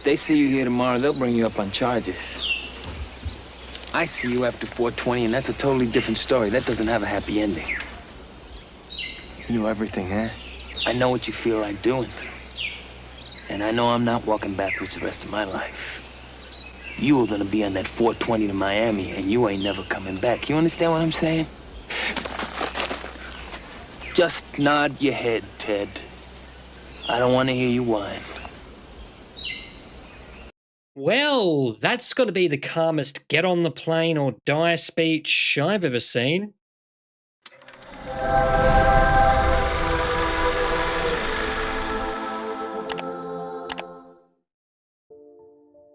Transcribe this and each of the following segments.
they see you here tomorrow, they'll bring you up on charges. I see you after 420, and that's a totally different story. That doesn't have a happy ending. You know everything, huh? I know what you feel like doing. And I know I'm not walking backwards the rest of my life. You are gonna be on that 420 to Miami, and you ain't never coming back. You understand what I'm saying? Just nod your head, Ted. I don't want to hear you whine. Well, that's got to be the calmest get on the plane or die speech I've ever seen.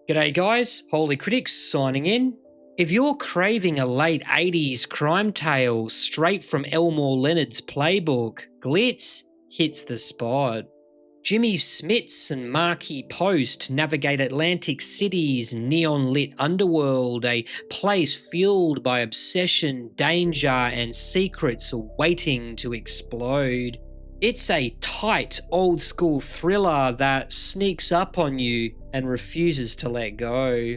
G'day guys, Holy Critics signing in. If you're craving a late 80s crime tale straight from Elmore Leonard's playbook, Glitz hits the spot. Jimmy Smits and Markie Post navigate Atlantic City's neon-lit underworld, a place fueled by obsession, danger, and secrets waiting to explode. It's a tight, old-school thriller that sneaks up on you and refuses to let go.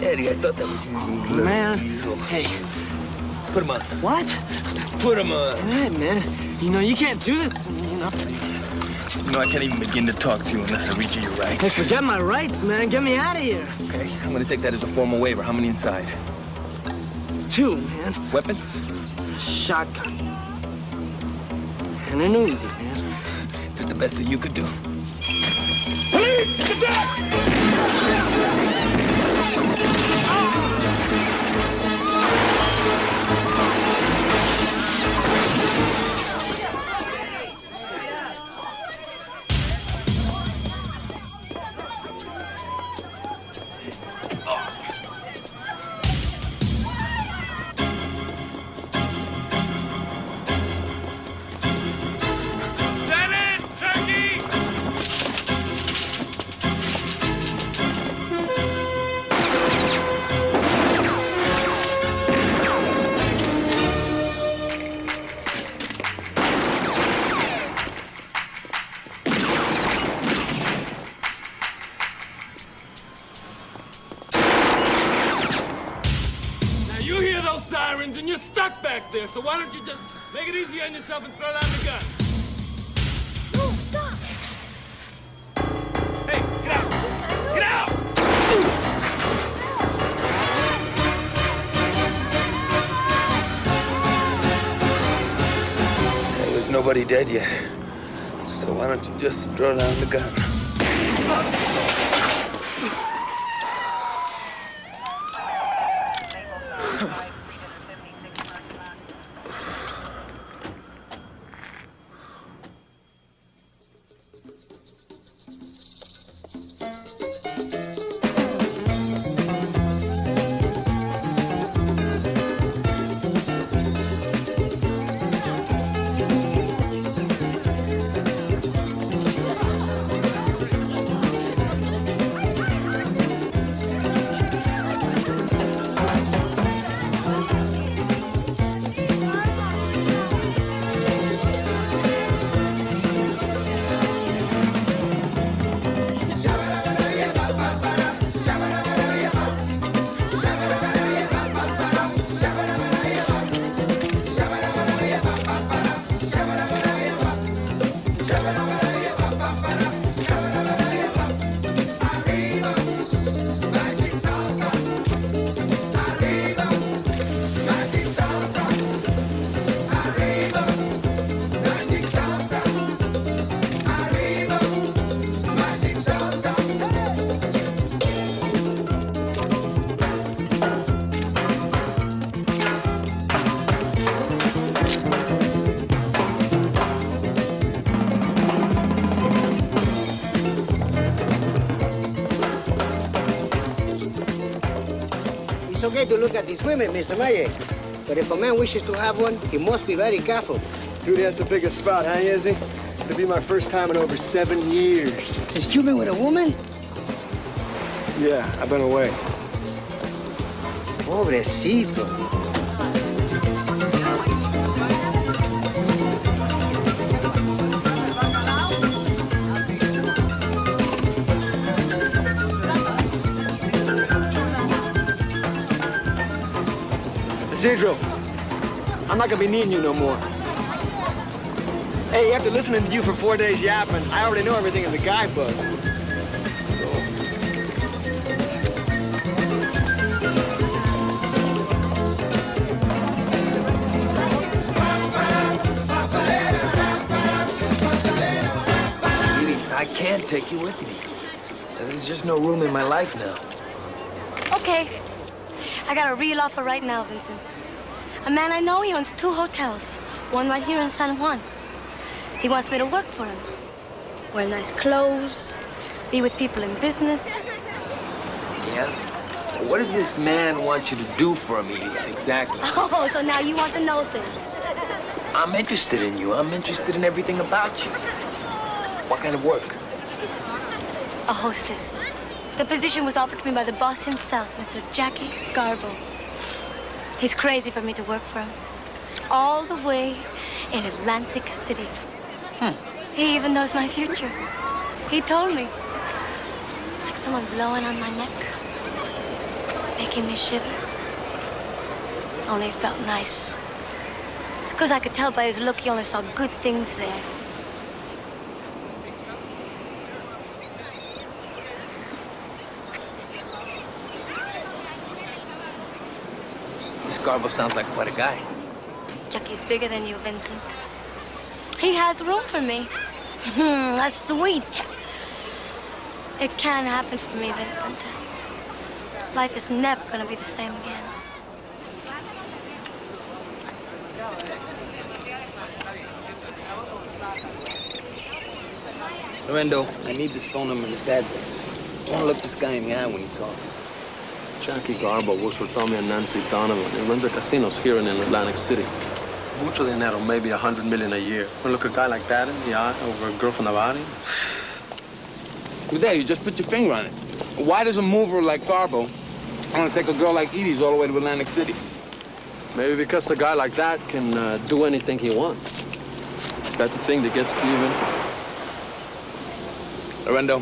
Eddie, I thought that was you, little man. Diesel. Hey. Put him on. What? Put him on. All right, man. You know, you can't do this to me, you know? You know, I can't even begin to talk to you unless I read you your rights. Hey, forget my rights, man. Get me out of here. Okay, I'm gonna take that as a formal waiver. How many inside? 2, man. Weapons? Shotgun. And an Uzi, man. Did the best that you could do. Police! And you're stuck back there, so why don't you just make it easy on yourself and throw down the gun? No, stop! Hey, get out! Get out! There's nobody dead yet. So why don't you just throw down the gun? okay to look at these women, Mr. Maye. But if a man wishes to have one, he must be very careful. Dude has the biggest spot, huh, Izzy? It'll be my first time in over 7 years. Since you've been with a woman? Yeah, I've been away. Pobrecito. Isidro, I'm not gonna be needing you no more. Hey, after listening to you for 4 days yapping, I already know everything in the guidebook. I can't take you with me. There's just no room in my life now. Okay. I got a real offer right now, Vincent. A man I know, he owns 2 hotels. One right here in San Juan. He wants me to work for him. Wear nice clothes, be with people in business. Yeah? What does this man want you to do for me, exactly? Oh, so now you want to know things. I'm interested in you. I'm interested in everything about you. What kind of work? A hostess. The position was offered to me by the boss himself, Mr. Jackie Garbo. He's crazy for me to work for him. All the way in Atlantic City. He even knows my future. He told me. Like someone blowing on my neck. Making me shiver. Only it felt nice. Because I could tell by his look he only saw good things there. Garbo sounds like quite a guy. Jackie's bigger than you, Vincent. He has room for me. That's sweet. It can happen for me, Vincent. Life is never gonna be the same again. Lorenzo, I need this phone number and this address. I want to look this guy in the eye when he talks. Jackie Garbo works for Tommy and Nancy Donovan. He runs the casinos here and in Atlantic City. Mucho dinero, maybe $100 million a year. Wanna look a guy like that in the eye over a girl from the body? Well, there, you just put your finger on it. Why does a mover like Garbo want to take a girl like Edie's all the way to Atlantic City? Maybe because a guy like that can do anything he wants. Is that the thing that gets to you, Vincent? Lorenzo,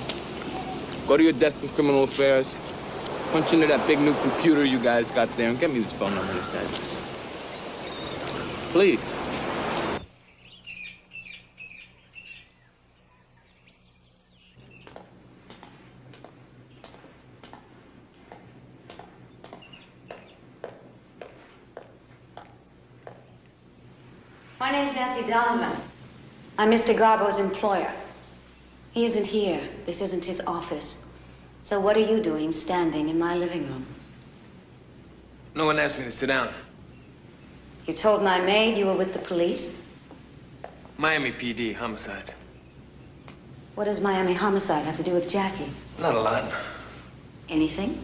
go to your desk in criminal affairs. Punch into that big new computer you guys got there and get me this phone number this address. Please. My name's Nancy Donovan. I'm Mr. Garbo's employer. He isn't here. This isn't his office. So what are you doing standing in my living room? No one asked me to sit down. You told my maid you were with the police? Miami PD, homicide. What does Miami homicide have to do with Jackie? Not a lot. Anything?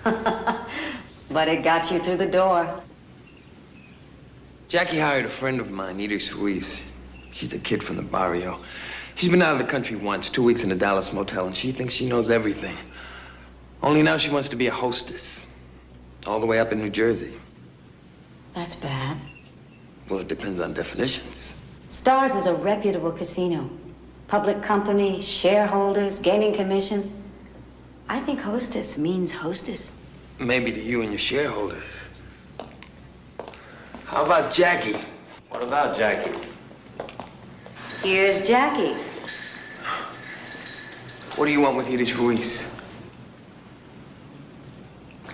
But it got you through the door. Jackie hired a friend of mine, Edith Ruiz. She's a kid from the barrio. She's been out of the country once, 2 weeks in a Dallas motel, and she thinks she knows everything. Only now she wants to be a hostess. All the way up in New Jersey. That's bad. Well, it depends on definitions. Stars is a reputable casino. Public company, shareholders, gaming commission. I think hostess means hostess. Maybe to you and your shareholders. How about Jackie? What about Jackie? Here's Jackie. What do you want with Edith Ruiz?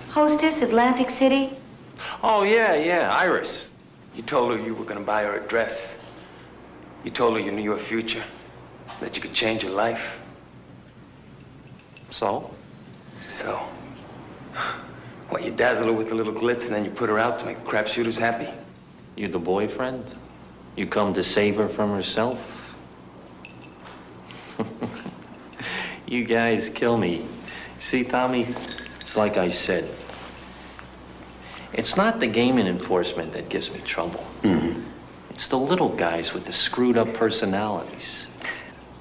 Hostess, Atlantic City. Oh, yeah, Iris. You told her you were gonna buy her a dress. You told her you knew your future, that you could change her life. So? So? What, you dazzle her with a little glitz and then you put her out to make the crapshooters happy? You the boyfriend? You come to save her from herself? You guys kill me. See, Tommy, It's like I said. It's not the gaming enforcement that gives me trouble. It's the little guys with the screwed up personalities.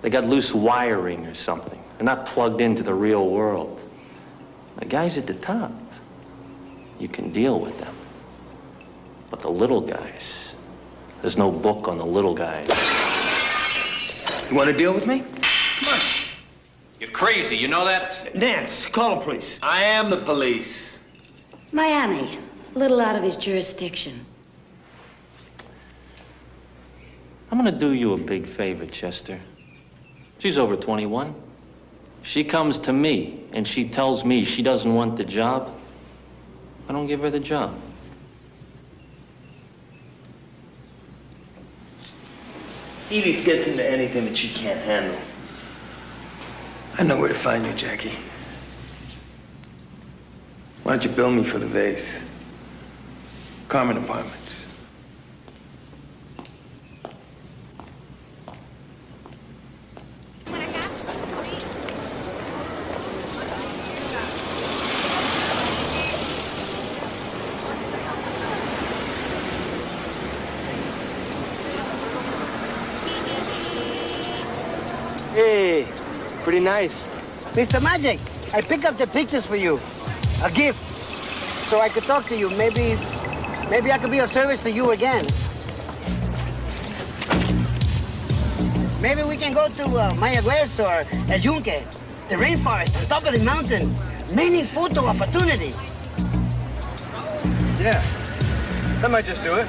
They got loose wiring or something. They're not plugged into the real world. The guys at the top, you can deal with them. But the little guys, there's no book on the little guys. You want to deal with me? Come on. You're crazy, you know that? Nance, call him, please. I am the police. Miami, a little out of his jurisdiction. I'm gonna do you a big favor, Chester. She's over 21. She comes to me and she tells me she doesn't want the job. I don't give her the job. Edie gets into anything that she can't handle. I know where to find you, Jackie. Why don't you bill me for the vase? Carmen Apartments. Hey, pretty nice. Mr. Magic, I picked up the pictures for you. A gift. So I could talk to you. Maybe I could be of service to you again. Maybe we can go to Mayagüez or El Yunque, the rainforest on top of the mountain. Many photo opportunities. Yeah, that might just do it.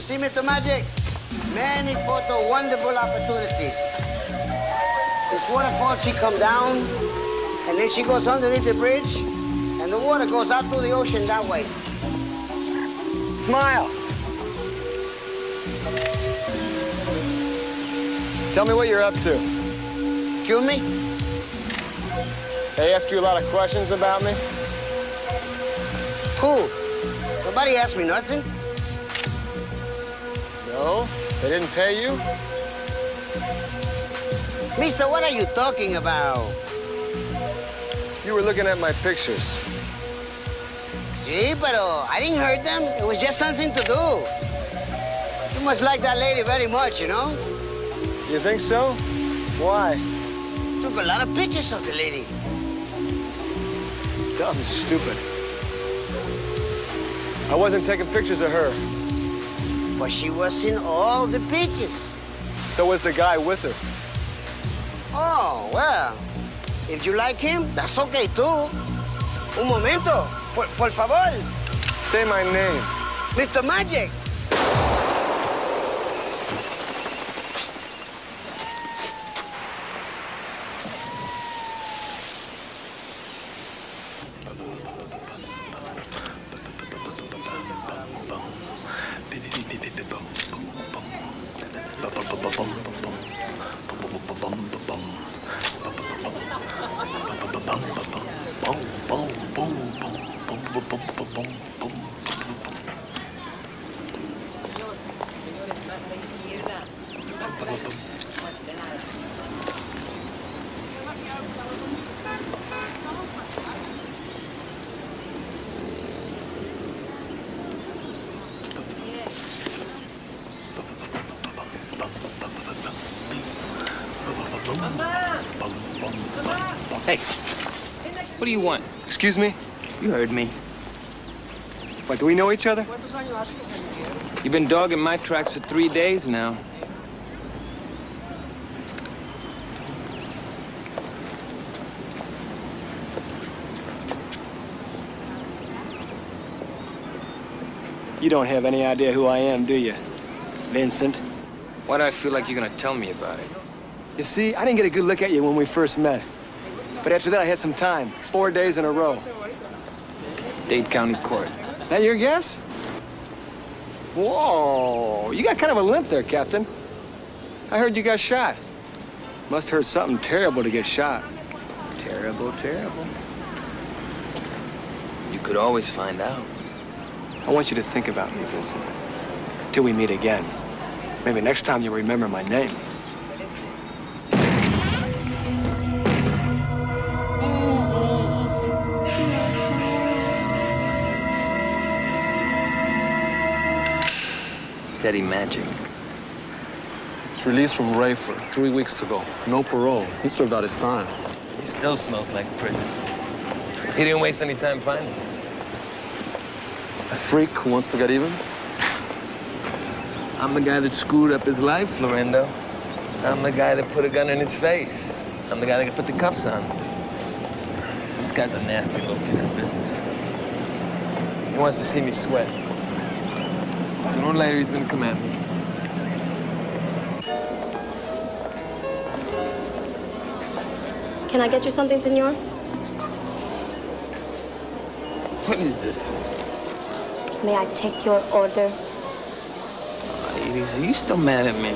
See, Mr. Magic, many photo wonderful opportunities. This waterfall, she come down, and then she goes underneath the bridge, and the water goes out to the ocean that way. Smile. Tell me what you're up to. Excuse me? They ask you a lot of questions about me? Who? Nobody asked me nothing. No? They didn't pay you? Mister, what are you talking about? You were looking at my pictures. Sí, pero I didn't hurt them. It was just something to do. You must like that lady very much, you know? You think so? Why? Took a lot of pictures of the lady. Dumb, stupid. I wasn't taking pictures of her. But she was in all the pictures. So was the guy with her. Oh, well, if you like him, that's okay too. Un momento, por favor. Say my name. Mr. Magic. Hey, what do you want? Excuse me? You heard me. What, do we know each other? You've been dogging my tracks for 3 days now. You don't have any idea who I am, do you, Vincent? Why do I feel like you're gonna tell me about it? You see, I didn't get a good look at you when we first met. But after that, I had some time. 4 days in a row. Dade County Court. That your guess? Whoa, you got kind of a limp there, Captain. I heard you got shot. Must hurt something terrible to get shot. Terrible, terrible. You could always find out. I want you to think about me, Vincent, till we meet again. Maybe next time you'll remember my name. Teddy Magic. He's released from Rayford 3 weeks ago. No parole. He served out his time. He still smells like prison. He didn't waste any time finding him. A freak who wants to get even? I'm the guy that screwed up his life, Florendo. I'm the guy that put a gun in his face. I'm the guy that put the cuffs on him. This guy's a nasty little piece of business. He wants to see me sweat. Sooner or later, he's gonna come at me. Can I get you something, senor? What is this? May I take your order? Ladies, are you still mad at me?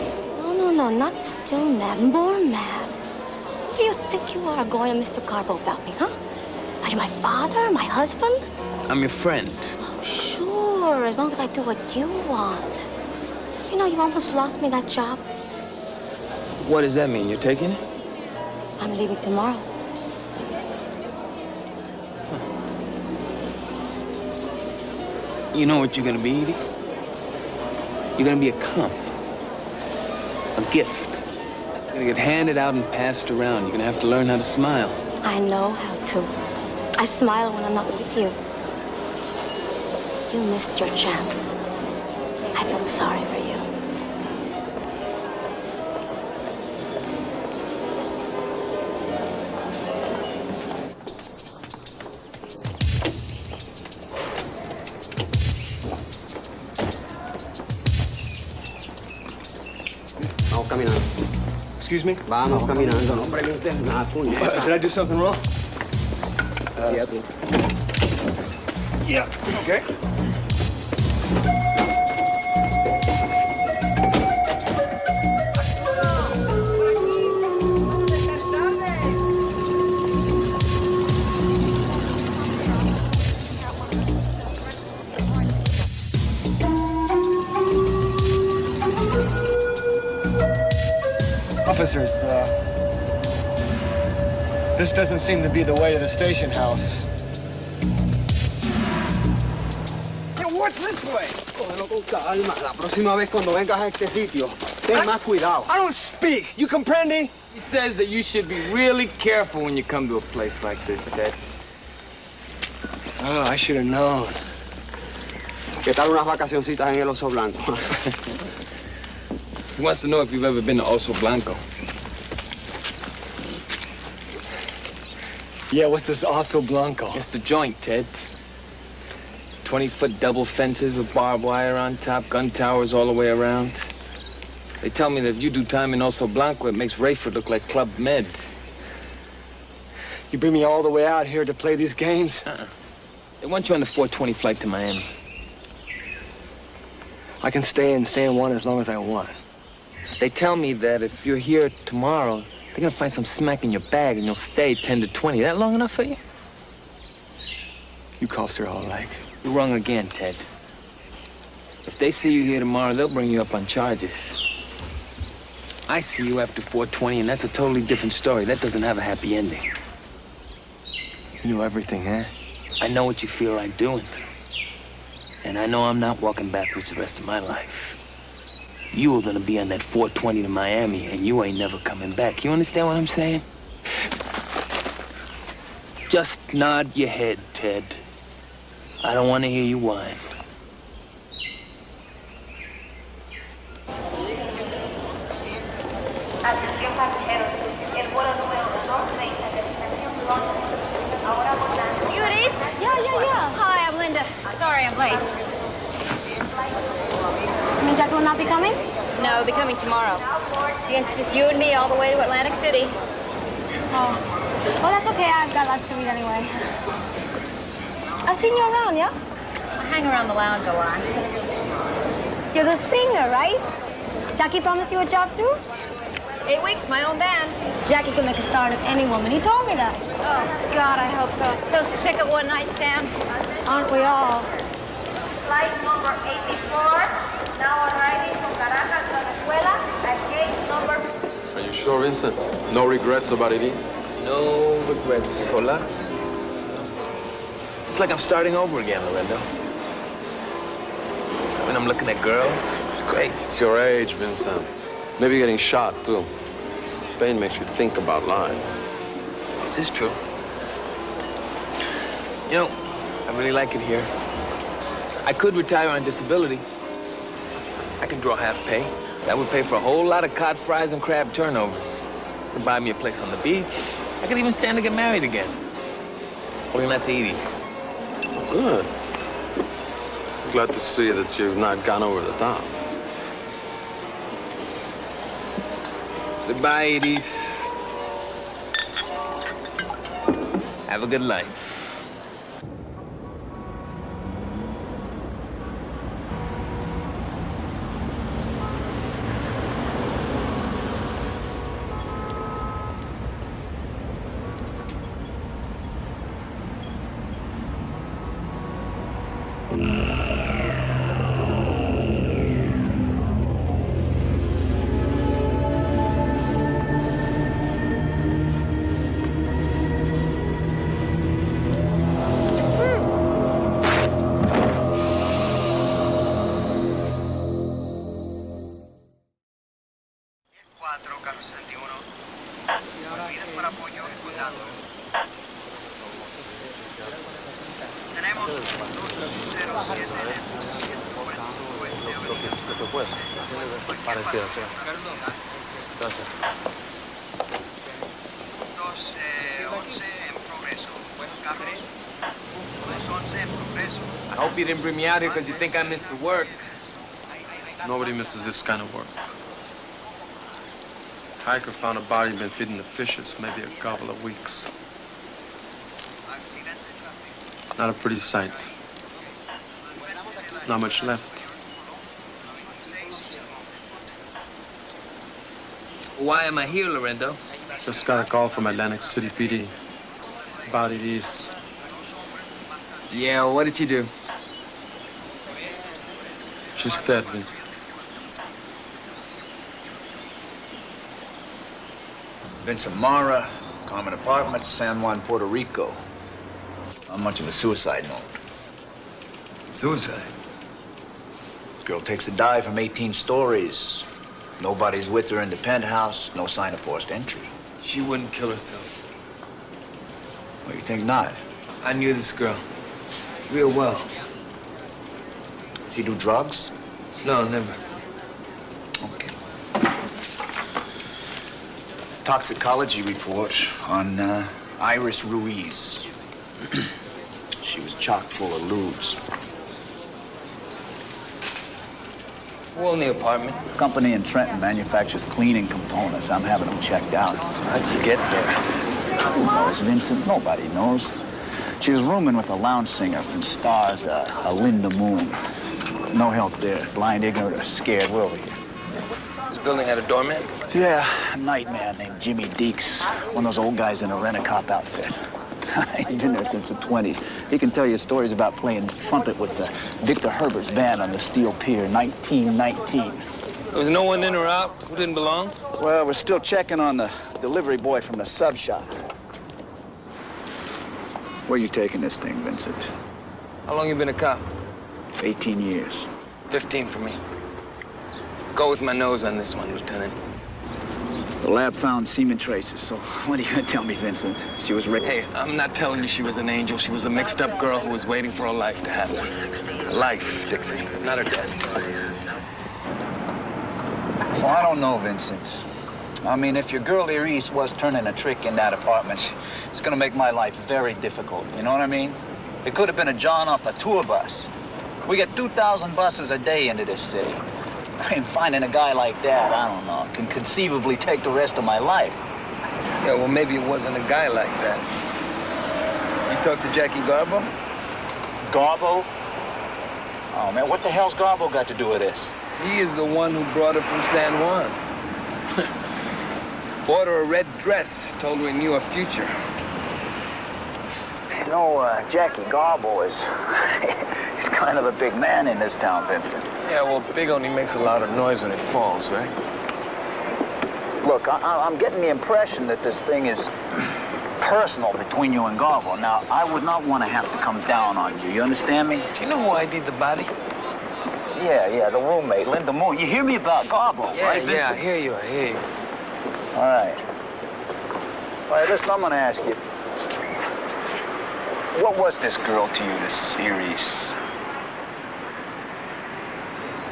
No, not still mad, more mad. Who do you think you are going to Mr. Garbo about me, huh? Are you my father, my husband? I'm your friend. Oh, sure, as long as I do what you want. You know, you almost lost me that job. What does that mean? You're taking it? I'm leaving tomorrow. You know what you're gonna be, Edith? You're gonna be a comp. A gift. You're gonna get handed out and passed around. You're gonna have to learn how to smile. I know how to. I smile when I'm not with you. You missed your chance. I feel sorry for you. Vamos caminando. Excuse me? Vamos caminando, no preguntes nada, puñeta. Did I do something wrong? Yeah, tú. Yeah, okay. Officers, this doesn't seem to be the way to the station house. Hey, what's this way? Cógelo con calma. La próxima vez cuando vengas a este sitio, ten más cuidado. I don't speak. You comprende? He says that you should be really careful when you come to a place like this, Ted. Oh, I should have known. ¿Qué tal unas vacacioncitas en el Oso Blanco? He wants to know if you've ever been to Oso Blanco. Yeah, what's this Oso Blanco? It's the joint, Ted. 20-foot double fences with barbed wire on top, gun towers all the way around. They tell me that if you do time in Oso Blanco, it makes Rayford look like Club Med. You bring me all the way out here to play these games? They want you on the 420 flight to Miami. I can stay in San Juan as long as I want. They tell me that if you're here tomorrow, they're gonna find some smack in your bag and you'll stay 10 to 20. That long enough for you? You cops are all alike. You're wrong again, Ted. If they see you here tomorrow, they'll bring you up on charges. I see you after 420, and that's a totally different story. That doesn't have a happy ending. You know everything, eh? I know what you feel like doing. And I know I'm not walking backwards the rest of my life. You were gonna be on that 420 to Miami, and you ain't never coming back. You understand what I'm saying? Just nod your head, Ted. I don't want to hear you whine. Atención pasajeros, el vuelo número 230 ahora volando. Beauties? Yeah. Hi, I'm Linda. Sorry, I'm late. You mean Jackie will not be coming? No, he'll be coming tomorrow. I guess just you and me all the way to Atlantic City. Oh. Well, that's okay. I've got lots to read anyway. I've seen you around, yeah? I hang around the lounge a lot. You're the singer, right? Jackie promised you a job too? 8 weeks, my own band. Jackie can make a star of any woman. He told me that. Oh, God, I hope so. So sick of one-night stands. Aren't we all? Flight number 84, now arriving from Caracas, Venezuela, at gate number... Are you sure, Vincent? No regrets about it? No regrets, Hola. It's like I'm starting over again, Lorenzo. When I'm looking at girls, it's great. It's your age, Vincent. Maybe getting shot, too. Pain makes you think about lying. Is this true? You know, I really like it here. I could retire on disability. I can draw half pay. That would pay for a whole lot of cod fries and crab turnovers. Could buy me a place on the beach. I could even stand to get married again. Only not to Edie's. Good. Glad to see that you've not gone over the top. Goodbye, Edie's. Have a good life. I hope you didn't bring me out here because you think I missed the work. Nobody misses this kind of work. Hiker found a body been feeding the fishes maybe a couple of weeks. Not a pretty sight. Not much left. Why am I here, Lorenzo? Just got a call from Atlantic City PD about it is. Yeah, what did you do? She's dead, Vincent. Vincent Mara, common apartment, San Juan, Puerto Rico. Not much of a suicide note. Suicide? Girl takes a dive from 18 stories. Nobody's with her in the penthouse. No sign of forced entry. She wouldn't kill herself. Well, you think not? I knew this girl real well. She do drugs? No, never. Okay. Toxicology report on Iris Ruiz. She was chock full of lubes. We're in the apartment. Company in Trenton manufactures cleaning components. I'm having them checked out. Let's get there. Who knows, Vincent? Nobody knows. She was rooming with a lounge singer from Stars, Linda Moon. No help there. Blind, ignorant, or scared. We're over here. This building had a doorman? Yeah, a night man named Jimmy Deeks. One of those old guys in a rent-a-cop outfit. He's been there since the 20s. He can tell you stories about playing trumpet with Victor Herbert's band on the Steel Pier, 1919. There was no one in or out who didn't belong? Well, we're still checking on the delivery boy from the sub shop. Where you taking this thing, Vincent? How long you been a cop? 18 years. 15 for me. Go with my nose on this one, Lieutenant. The lab found semen traces, so what are you gonna tell me, Vincent? She was raped? Hey, I'm not telling you she was an angel. She was a mixed-up girl who was waiting for a life to happen. A life, Dixie, not her death. Well, I don't know, Vincent. I mean, if your girl Iris was turning a trick in that apartment, it's gonna make my life very difficult. You know what I mean? It could have been a John off a tour bus. We get 2,000 buses a day into this city. I mean, finding a guy like that, I don't know, can conceivably take the rest of my life. Yeah, well, maybe it wasn't a guy like that. You talked to Jackie Garbo? Garbo? Oh, man, what the hell's Garbo got to do with this? He is the one who brought her from San Juan. Bought her a red dress, told her he knew her future. You know, Jackie Garbo is he's kind of a big man in this town, Vincent. Yeah, well, big only makes a lot of noise when it falls, right? Look, I'm getting the impression that this thing is personal between you and Garbo. Now, I would not want to have to come down on you. You understand me? Do you know who ID'd the body? Yeah, the roommate, Linda Moon. You hear me about Garbo, right, Vincent? Yeah, I hear you. All right. All right, listen, I'm going to ask you. What was this girl to you, this Iris?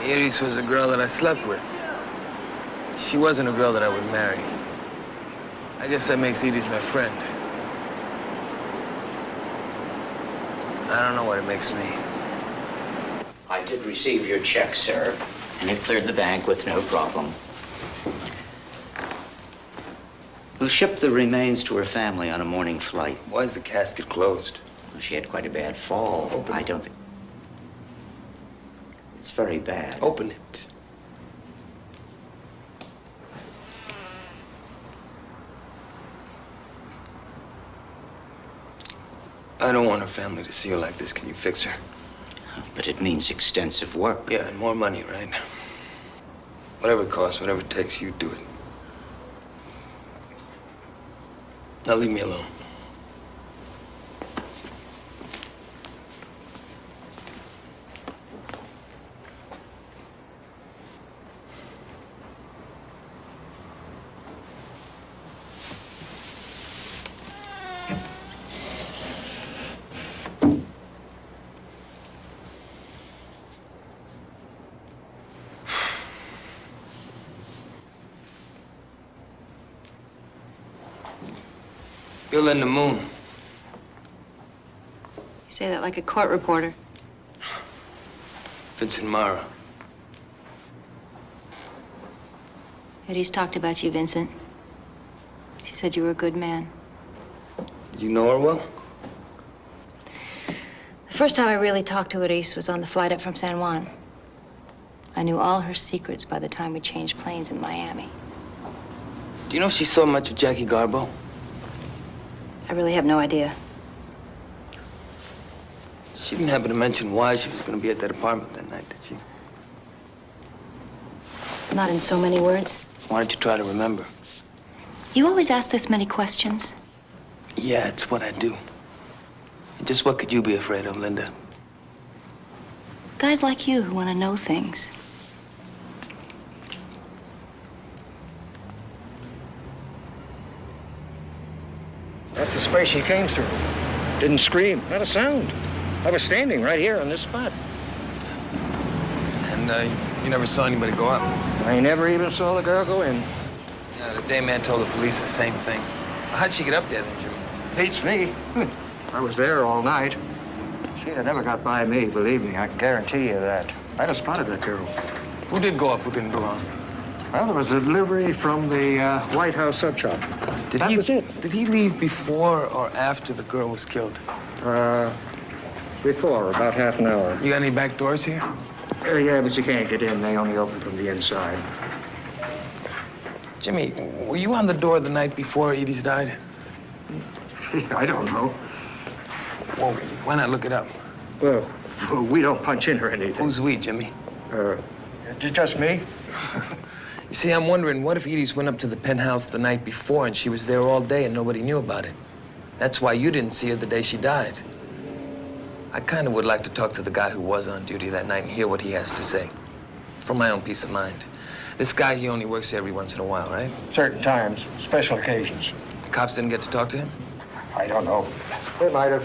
Iris was a girl that I slept with. She wasn't a girl that I would marry. I guess that makes Iris my friend. I don't know what it makes me. I did receive your check, sir, and it cleared the bank with no problem. We'll ship the remains to her family on a morning flight. Why is the casket closed? Well, she had quite a bad fall. Open it. I don't think... It's very bad. Open it. I don't want her family to see her like this. Can you fix her? But it means extensive work. Yeah, and more money, right? Whatever it costs, whatever it takes, you do it. Now leave me alone. You're Linda Moon. You say that like a court reporter. Vincent Mara. Eddie's talked about you, Vincent. She said you were a good man. Did you know her well? The first time I really talked to Eddie was on the flight up from San Juan. I knew all her secrets by the time we changed planes in Miami. Do you know she saw much of Jackie Garbo? I really have no idea. She didn't happen to mention why she was going to be at that apartment that night, did she? Not in so many words. Why don't you try to remember? You always ask this many questions. Yeah, it's what I do. And just what could you be afraid of, Linda? Guys like you who want to know things. That's the space she came through. Didn't scream, not a sound. I was standing right here on this spot. And you never saw anybody go up? I never even saw the girl go in. Yeah, the day man told the police the same thing. How'd she get up there then, Jimmy? Beats me. I was there all night. She'd have never got by me, believe me. I can guarantee you that. I'd have spotted that girl. Who did go up? Who didn't go on? Well, there was a delivery from the White House sub shop. That was it. Did he leave before or after the girl was killed? Before, about half an hour. You got any back doors here? Yeah, but you can't get in. They only open from the inside. Jimmy, were you on the door the night before Edie's died? I don't know. Well, why not look it up? Well, we don't punch in or anything. Who's we, Jimmy? Just me. You see, I'm wondering, what if Edie's went up to the penthouse the night before and she was there all day and nobody knew about it? That's why you didn't see her the day she died. I kind of would like to talk to the guy who was on duty that night and hear what he has to say. For my own peace of mind. This guy, he only works here every once in a while, right? Certain times, special occasions. The cops didn't get to talk to him? I don't know. They might have.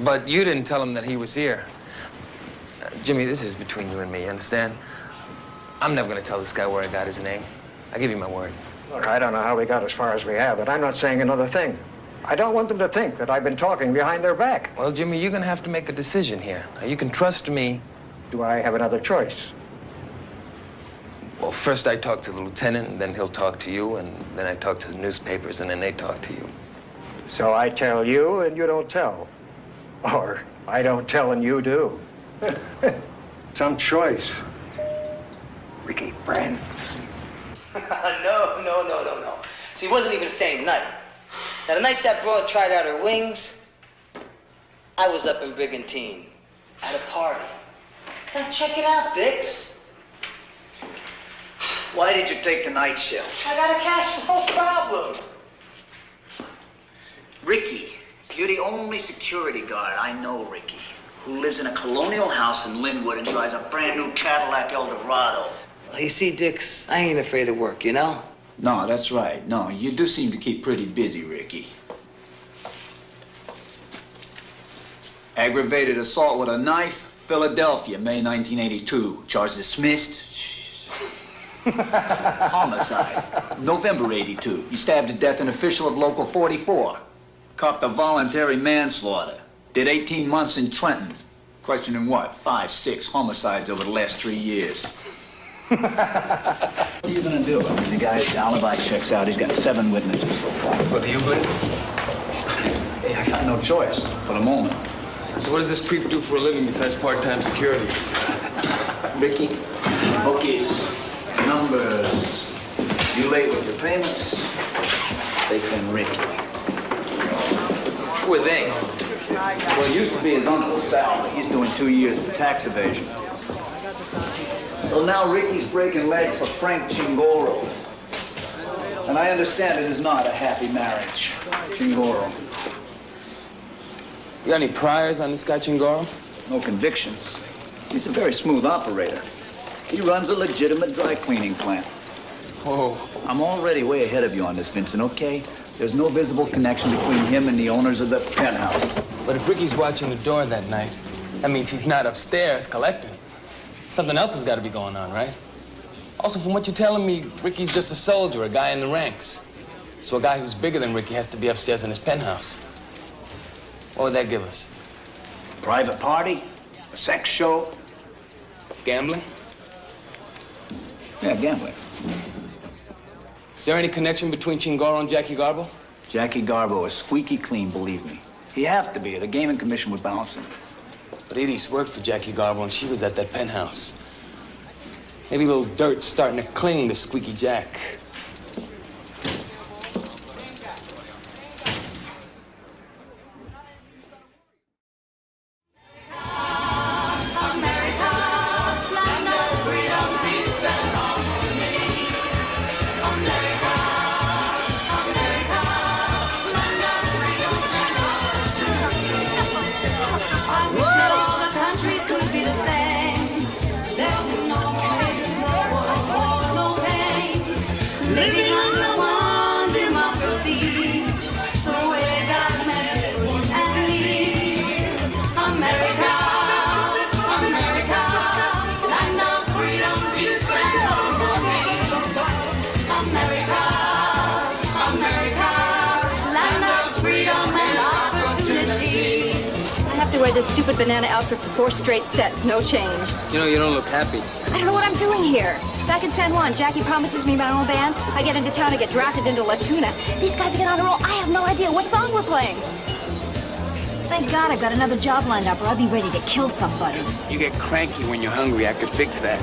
But you didn't tell him that he was here. Jimmy, this is between you and me, you understand? I'm never going to tell this guy where I got his name. I give you my word. Look, I don't know how we got as far as we have, but I'm not saying another thing. I don't want them to think that I've been talking behind their back. Well, Jimmy, you're going to have to make a decision here. Now, you can trust me. Do I have another choice? Well, first I talk to the lieutenant, and then he'll talk to you, and then I talk to the newspapers, and then they talk to you. So I tell you, and you don't tell. Or I don't tell, and you do. Some choice. Ricky, friend. No. See, it wasn't even the same night. Now, the night that broad tried out her wings, I was up in Brigantine at a party. Now, check it out, Bix. Why did you take the night shift? I got a cash flow problem. Ricky, you're the only security guard I know, Ricky, who lives in a colonial house in Linwood and drives a brand new Cadillac Eldorado. Well, you see, Dix, I ain't afraid of work, you know? No, that's right. No, you do seem to keep pretty busy, Ricky. Aggravated assault with a knife, Philadelphia, May 1982. Charge dismissed. Homicide, November 82. You stabbed to death an official of Local 44. Copped a voluntary manslaughter. Did 18 months in Trenton. Questioning what? 5, 6 homicides over the last 3 years. What are you gonna do? I mean, the guy's alibi checks out. He's got 7 witnesses so far. What do you believe? Hey, I got no choice for the moment. So what does this creep do for a living besides part-time security? Ricky, bookies, numbers. You late with your payments, they send Ricky. Who are they? Well, it used to be his uncle Sal, but he's doing 2 years of tax evasion. So now Ricky's breaking legs for Frank Chingoro. And I understand it is not a happy marriage, Chingoro. You got any priors on this guy Chingoro? No convictions. He's a very smooth operator. He runs a legitimate dry cleaning plant. Oh. I'm already way ahead of you on this, Vincent, okay? There's no visible connection between him and the owners of the penthouse. But if Ricky's watching the door that night, that means he's not upstairs collecting. Something else has got to be going on, right? Also, from what you're telling me, Ricky's just a soldier, a guy in the ranks. So a guy who's bigger than Ricky has to be upstairs in his penthouse. What would that give us? Private party? A sex show? Gambling? Yeah, gambling. Is there any connection between Chingoro and Jackie Garbo? Jackie Garbo is squeaky clean, believe me. He'd have to be, or the gaming commission would bounce him. But Edie's worked for Jackie Garbo and she was at that penthouse. Maybe a little dirt's starting to cling to Squeaky Jack. Living under one democracy, the way God meant it for you and me. America, America, land of freedom, peace, and harmony. America, America, land of freedom and opportunity. I have to wear this stupid banana outfit for 4 straight sets, no change. You know, you don't look happy. I don't know what I'm doing here. Back in San Juan, Jackie promises me my own band. I get into town and get drafted into La Tuna. These guys get on a roll. I have no idea what song we're playing. Thank God I've got another job lined up or I'd be ready to kill somebody. You get cranky when you're hungry. I could fix that.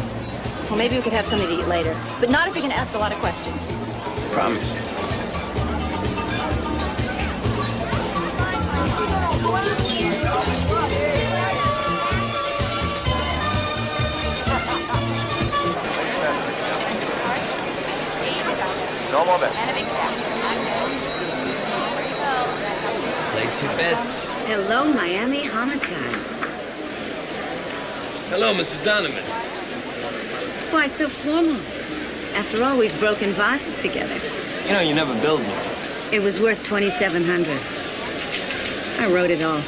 Well, maybe we could have something to eat later. But not if you're going to ask a lot of questions. Promise. No more bets. Place your bets. Hello, Miami Homicide. Hello, Mrs. Donovan. Why so formal? After all, we've broken vases together. You know, you never billed me. It was worth $2,700. I wrote it all.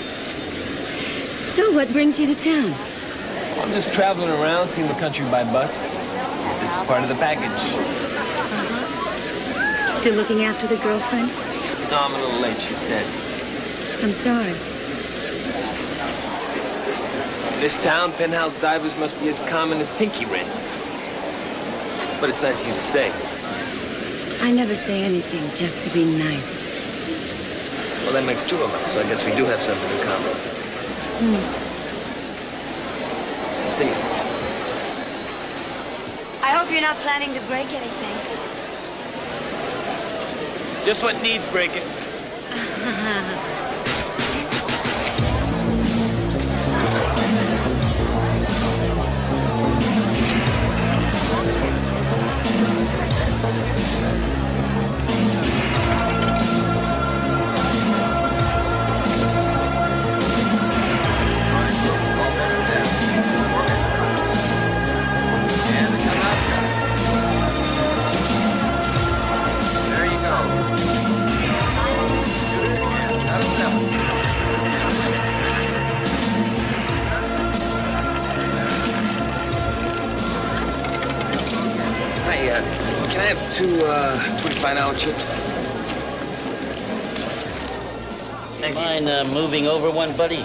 So what brings you to town? I'm just traveling around, seeing the country by bus. This is part of the package. Still looking after the girlfriend? No, I'm a little late. She's dead. I'm sorry. In this town, penthouse divers must be as common as pinky rings. But it's nice of you to say. I never say anything just to be nice. Well, that makes 2 of us, so I guess we do have something in common. Hmm. Sing it. I hope you're not planning to break anything. Just what needs breaking. Can I have two $25 chips? Mind moving over one, buddy?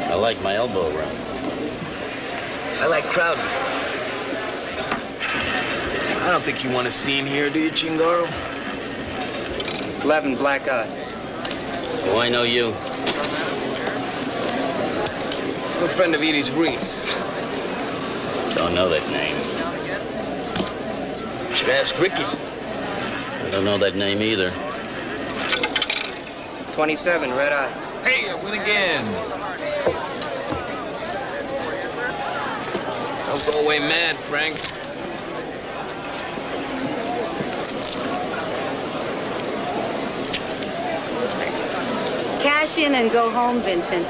I like my elbow room. I like crowding. I don't think you want a scene here, do you, Chingaro? 11 black eye. Oh, I know you. I'm a friend of Edie's Reese. Don't know that name. You should ask Ricky. I don't know that name either. 27, red eye. Hey, I win again. Don't go away mad, Frank. Cash in and go home, Vincent.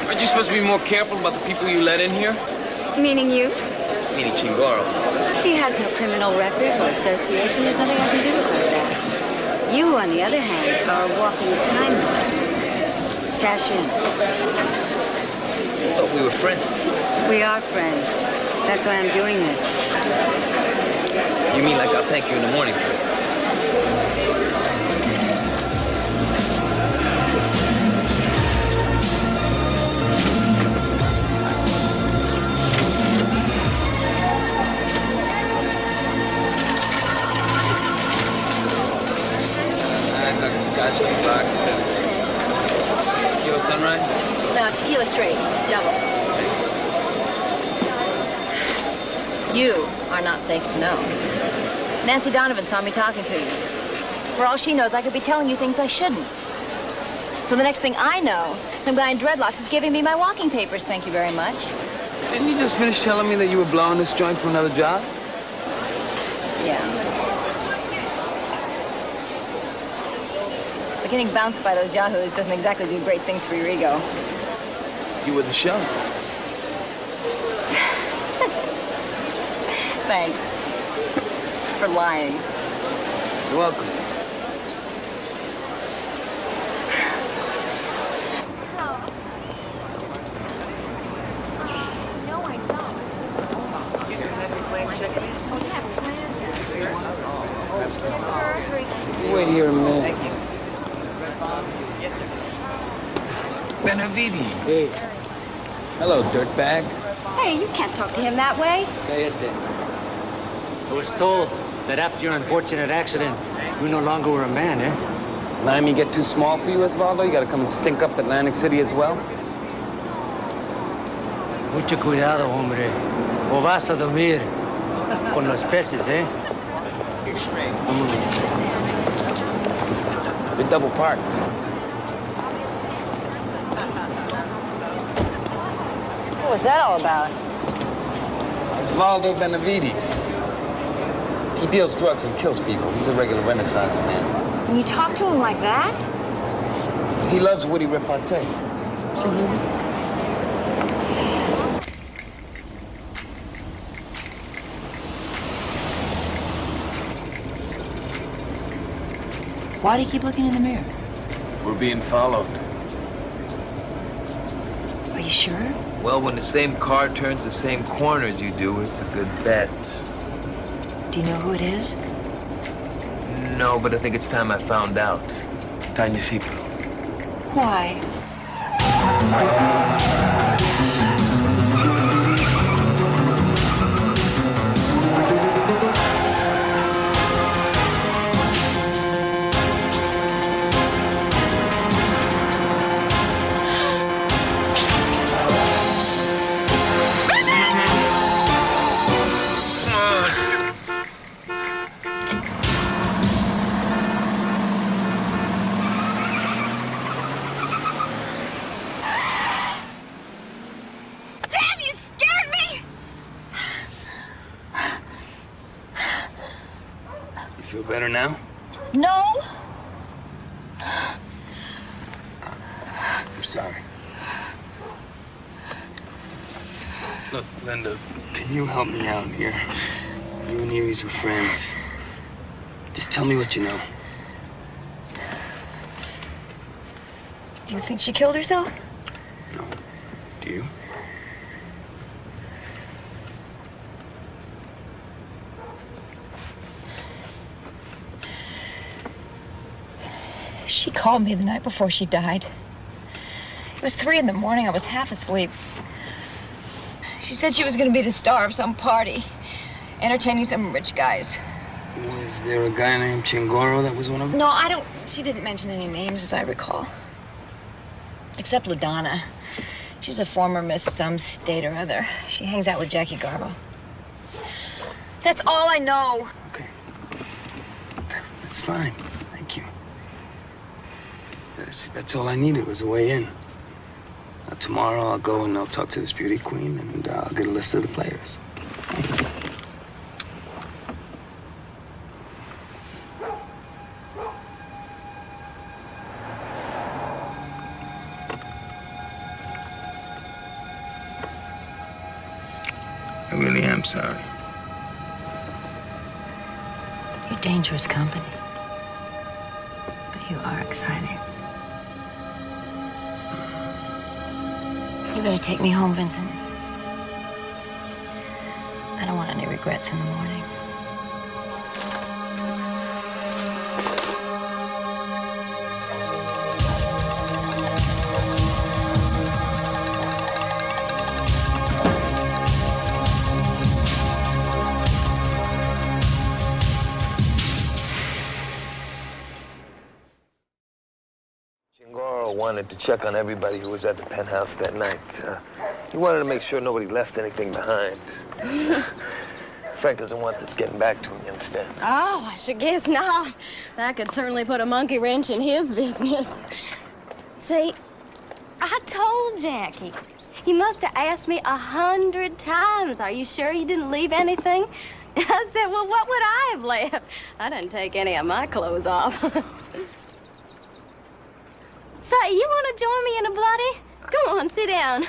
Aren't you supposed to be more careful about the people you let in here? Meaning you? Meaning Chingaro. He has no criminal record or association. There's nothing I can do about that. You, on the other hand, are a walking time bomb. Cash in. I thought we were friends. We are friends. That's why I'm doing this. You mean like I'll thank you in the morning for this? I got a scotch in the box. Tequila sunrise? No, tequila straight, double. You are not safe to know. Nancy Donovan saw me talking to you. For all she knows, I could be telling you things I shouldn't. So the next thing I know, some guy in dreadlocks is giving me my walking papers, thank you very much. Didn't you just finish telling me that you were blowing this joint for another job? Yeah. But getting bounced by those yahoos doesn't exactly do great things for your ego. You were the show. Thanks. For lying. You're welcome. No, I don't. Excuse me, can I be playing check in? Wait here a minute. Thank you. Yes, sir. Benavidi. Hey. Hello, dirtbag. Hey, you can't talk to him that way. I was told that after your unfortunate accident, you no longer were a man, eh? Miami get too small for you, Osvaldo? You gotta come and stink up Atlantic City as well? Mucho cuidado, hombre. O vas a dormir con los peces, eh? You're double parked. What was that all about? Osvaldo Benavides. He deals drugs and kills people. He's a regular Renaissance man. When you talk to him like that? He loves witty repartee. Why do you keep looking in the mirror? We're being followed. Are you sure? Well, when the same car turns the same corner as you do, it's a good bet. Do you know who it is? No, but I think it's time I found out. Tanya Cipro. Why? feel better now? No. I'm sorry. Look, Linda, can you help me out here? You and Erie's were friends. Just tell me what you know. Do you think she killed herself? No. Do you? She called me the night before she died. It was 3 in the morning. I was half asleep. She said she was going to be the star of some party, entertaining some rich guys. Was there a guy named Chingoro that was one of them? No, I don't. She didn't mention any names, as I recall. Except LaDonna. She's a former Miss some state or other. She hangs out with Jackie Garbo. That's all I know. Okay. That's fine. Thank you. That's all I needed was a way in. Tomorrow I'll go and I'll talk to this beauty queen and I'll get a list of the players. Thanks. I really am sorry. You're dangerous company. But you are exciting. You better take me home, Vincent. I don't want any regrets in the morning. Wanted to check on everybody who was at the penthouse that night. He wanted to make sure nobody left anything behind. Frank doesn't want this getting back to him, you understand? Oh, I should guess not. That could certainly put a monkey wrench in his business. See, I told Jackie. He must have asked me 100 times, are you sure you didn't leave anything? I said, well, what would I have left? I didn't take any of my clothes off. So, you want to join me in a bloody? Come on, sit down.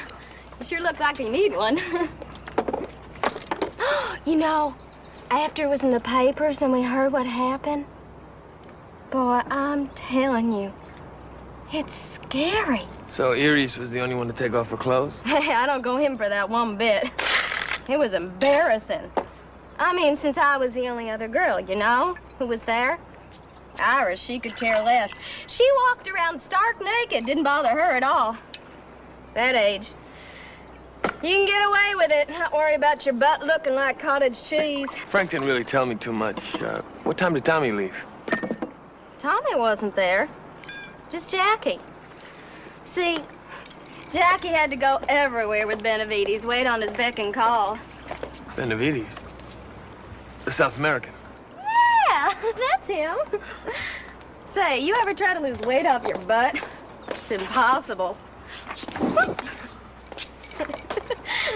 You sure look like you need one. You know, after it was in the papers and we heard what happened, boy, I'm telling you, it's scary. So Iris was the only one to take off her clothes? Hey, I don't go in for that one bit. It was embarrassing. I mean, since I was the only other girl, you know, who was there. Iris, she could care less. She walked around stark naked, didn't bother her at all. That age. You can get away with it. Not worry about your butt looking like cottage cheese. Frank didn't really tell me too much. What time did Tommy leave? Tommy wasn't there. Just Jackie. See, Jackie had to go everywhere with Benavides, wait on his beck and call. Benavides? The South American? Yeah, that's him. Say, you ever try to lose weight off your butt? It's impossible.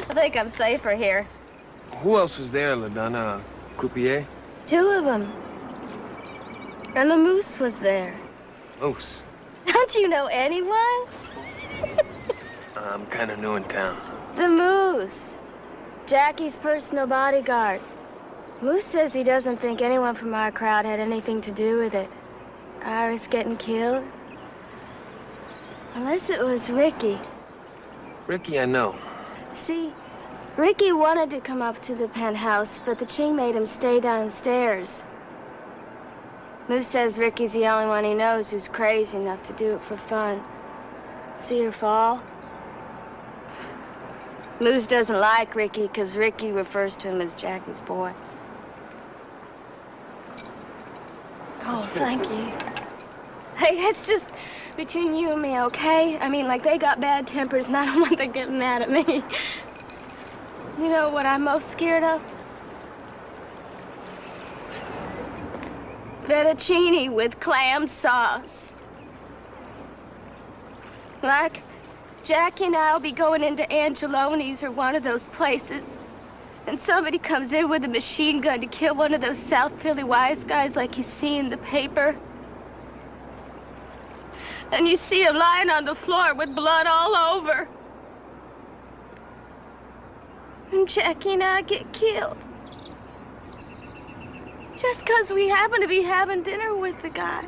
I think I'm safer here. Who else was there, LaDonna? Croupier? 2 of them. And the Moose was there. Moose? Don't you know anyone? I'm kind of new in town. The Moose. Jackie's personal bodyguard. Moose says he doesn't think anyone from our crowd had anything to do with it. Iris getting killed. Unless it was Ricky. Ricky, I know. See, Ricky wanted to come up to the penthouse, but the Ching made him stay downstairs. Moose says Ricky's the only one he knows who's crazy enough to do it for fun. See her fall? Moose doesn't like Ricky because Ricky refers to him as Jackie's boy. Oh, thank you. Hey, it's just between you and me, okay? I mean, like, they got bad tempers and I don't want them getting mad at me. You know what I'm most scared of? Fettuccine with clam sauce. Like, Jackie and I'll be going into Angeloni's or one of those places. and somebody comes in with a machine gun to kill one of those South Philly wise guys like you see in the paper. And you see him lying on the floor with blood all over. And Jackie and I get killed. Just 'cause we happen to be having dinner with the guy.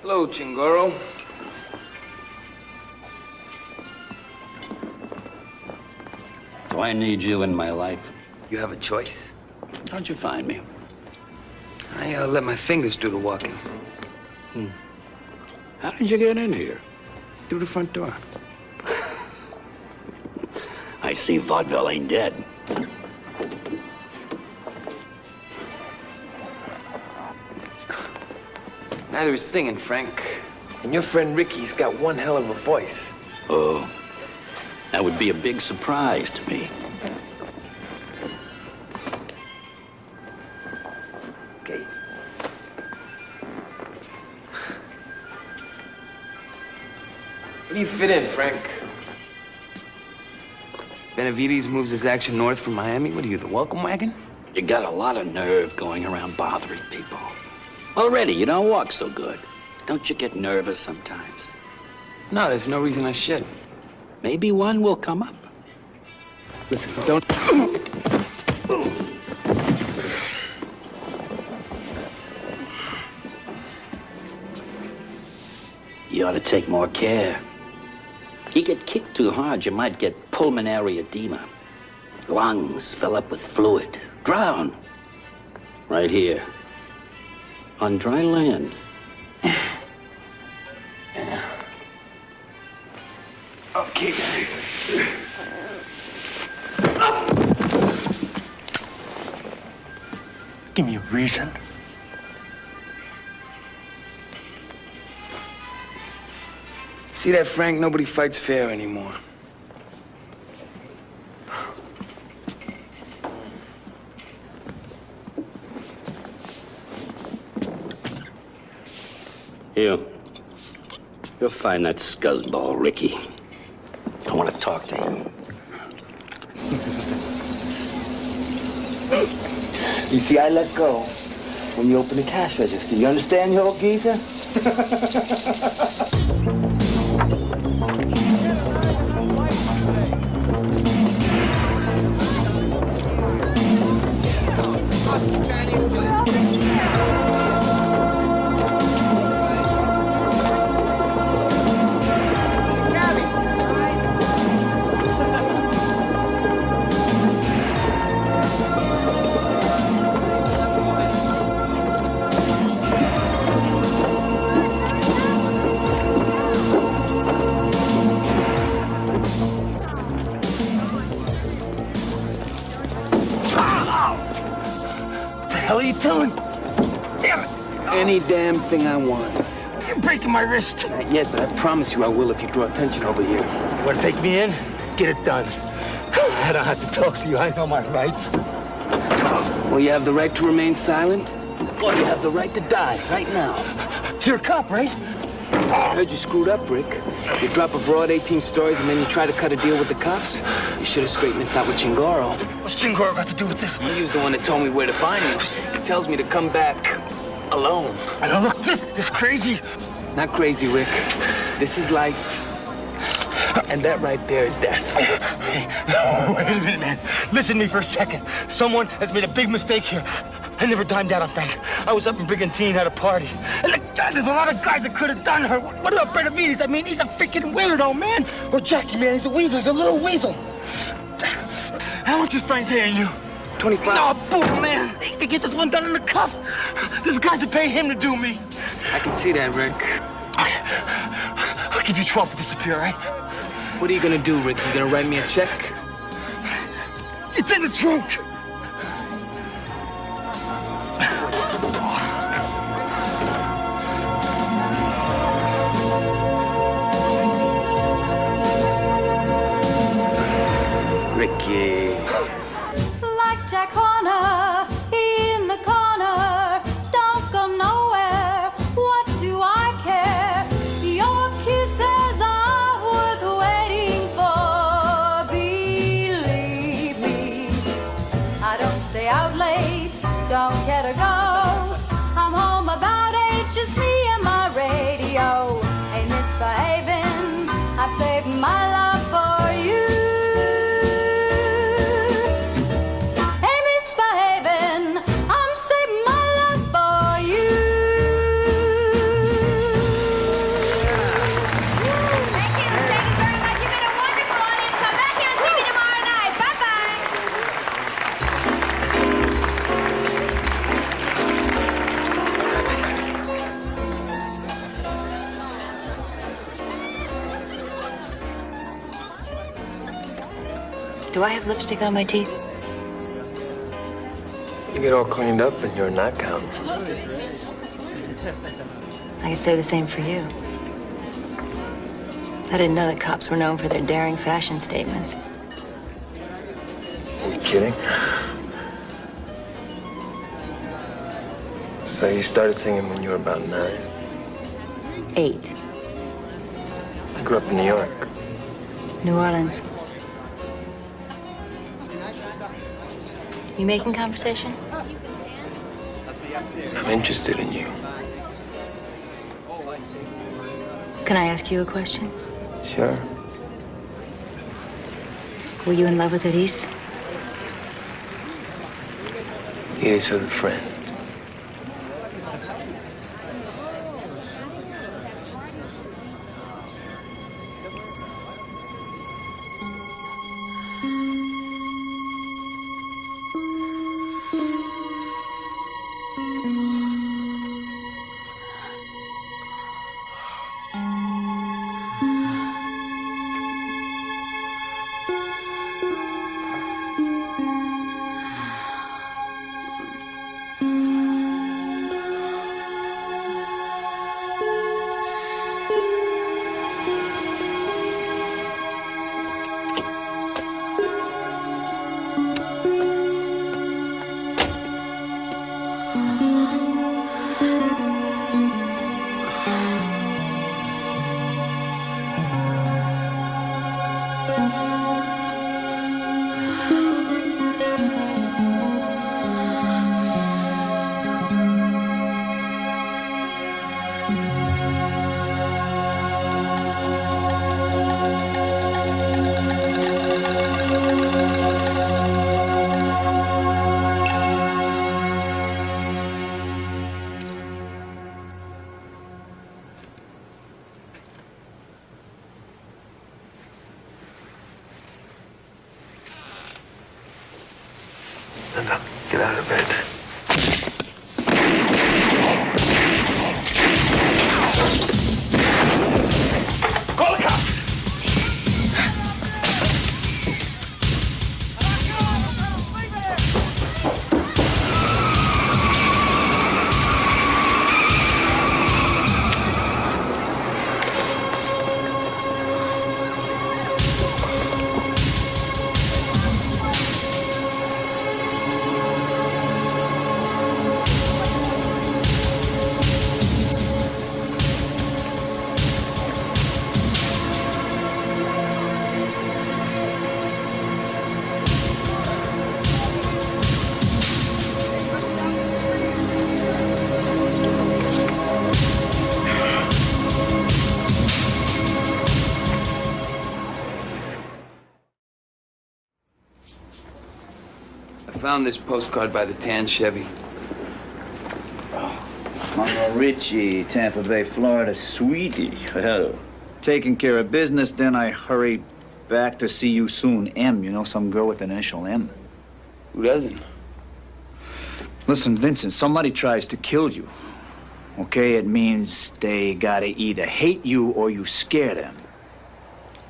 Hello, Chingoro. Do I need you in my life? You have a choice. How'd you find me? I let my fingers do the walking. How did you get in here? Through the front door. I see vaudeville ain't dead. Neither is singing, Frank. And your friend Ricky's got one hell of a voice. Oh, that would be a big surprise to me. Okay. Where do you fit in, Frank? Benavides moves his action north from Miami. What are you, the welcome wagon? You got a lot of nerve going around bothering people. Already, you don't walk so good. Don't you get nervous sometimes? No, there's no reason I should. Maybe one will come up. Listen, don't... You ought to take more care. You get kicked too hard, you might get pulmonary edema. Lungs fill up with fluid. Drown. Right here. On dry land. Okay, guys. Give me a reason. See that, Frank? Nobody fights fair anymore. You'll find that scuzzball, Ricky. I want to talk to him. You see, I let go when you open the cash register. You understand, you old geezer? Any damn thing I want. You're breaking my wrist. Not yet, but I promise you I will if you draw attention over here. You want to take me in? Get it done. I don't have to talk to you. I know my rights. Well, you have the right to remain silent, or you have the right to die right now. You're a cop, right? I heard you screwed up, Rick. You drop abroad 18 stories and then you try to cut a deal with the cops? You should have straightened this out with Chingoro. What's Chingoro got to do with this? He was the one that told me where to find you. He tells me to come back alone. I don't look, this is crazy. Not crazy, Rick. This is life. And that right there is death. Hey, no, wait a minute, man. Listen to me for a second. Someone has made a big mistake here. I never dimed out on Frank. I was up in Brigantine at a party. And there's a lot of guys that could have done her. What about Benavides? I mean, he's a freaking weirdo, man. Or Jackie, man, he's a weasel. He's a little weasel. How much is Frank paying you? 25. No, fool, man. They get this one done in the cuff. There's guys that pay him to do me. I can see that, Rick. I'll give you 12 to disappear, all right? What are you gonna do, Rick? You gonna write me a check? It's in the trunk. Ricky. Like Jack Horner in the corner, don't go nowhere. What do I care? Your kisses are worth waiting for. Believe me, I don't stay out late, don't care to go. I'm home about 8, just me and my radio. Ain't misbehaving, I've saved my love for you. Ain't misbehaving, I'm saving my love for you. Thank you very much. You've been a wonderful audience. Come back here and see me tomorrow night. Bye-bye. Do I have lipstick on my teeth? You get all cleaned up and you're a knockout. I could say the same for you. I didn't know that cops were known for their daring fashion statements. Are you kidding? So you started singing when you were about 9? 8. I grew up in New York. New Orleans. You making conversation? I'm interested in you. Can I ask you a question? Sure. Were you in love with Elise? Elise was a friend. Get out of bed. Call the cops! Found this postcard by the tan Chevy. Uncle Richie, Tampa Bay, Florida, sweetie. Well, taking care of business, then I hurried back to see you soon. M, you know, some girl with the initial M. Who doesn't? Listen, Vincent, somebody tries to kill you. Okay, it means they gotta either hate you or you scare them.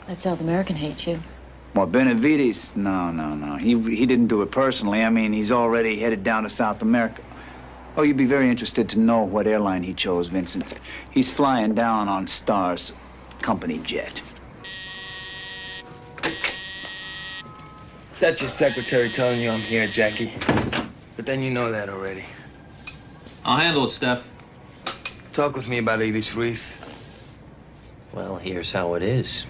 That South American hates you. Well, Benavides, no. He didn't do it personally. I mean, he's already headed down to South America. Oh, you'd be very interested to know what airline he chose, Vincent. He's flying down on Star's company jet. That's your secretary telling you I'm here, Jackie. But then you know that already. I'll handle it, Steph. Talk with me about Edith Ruiz. Well, here's how it is.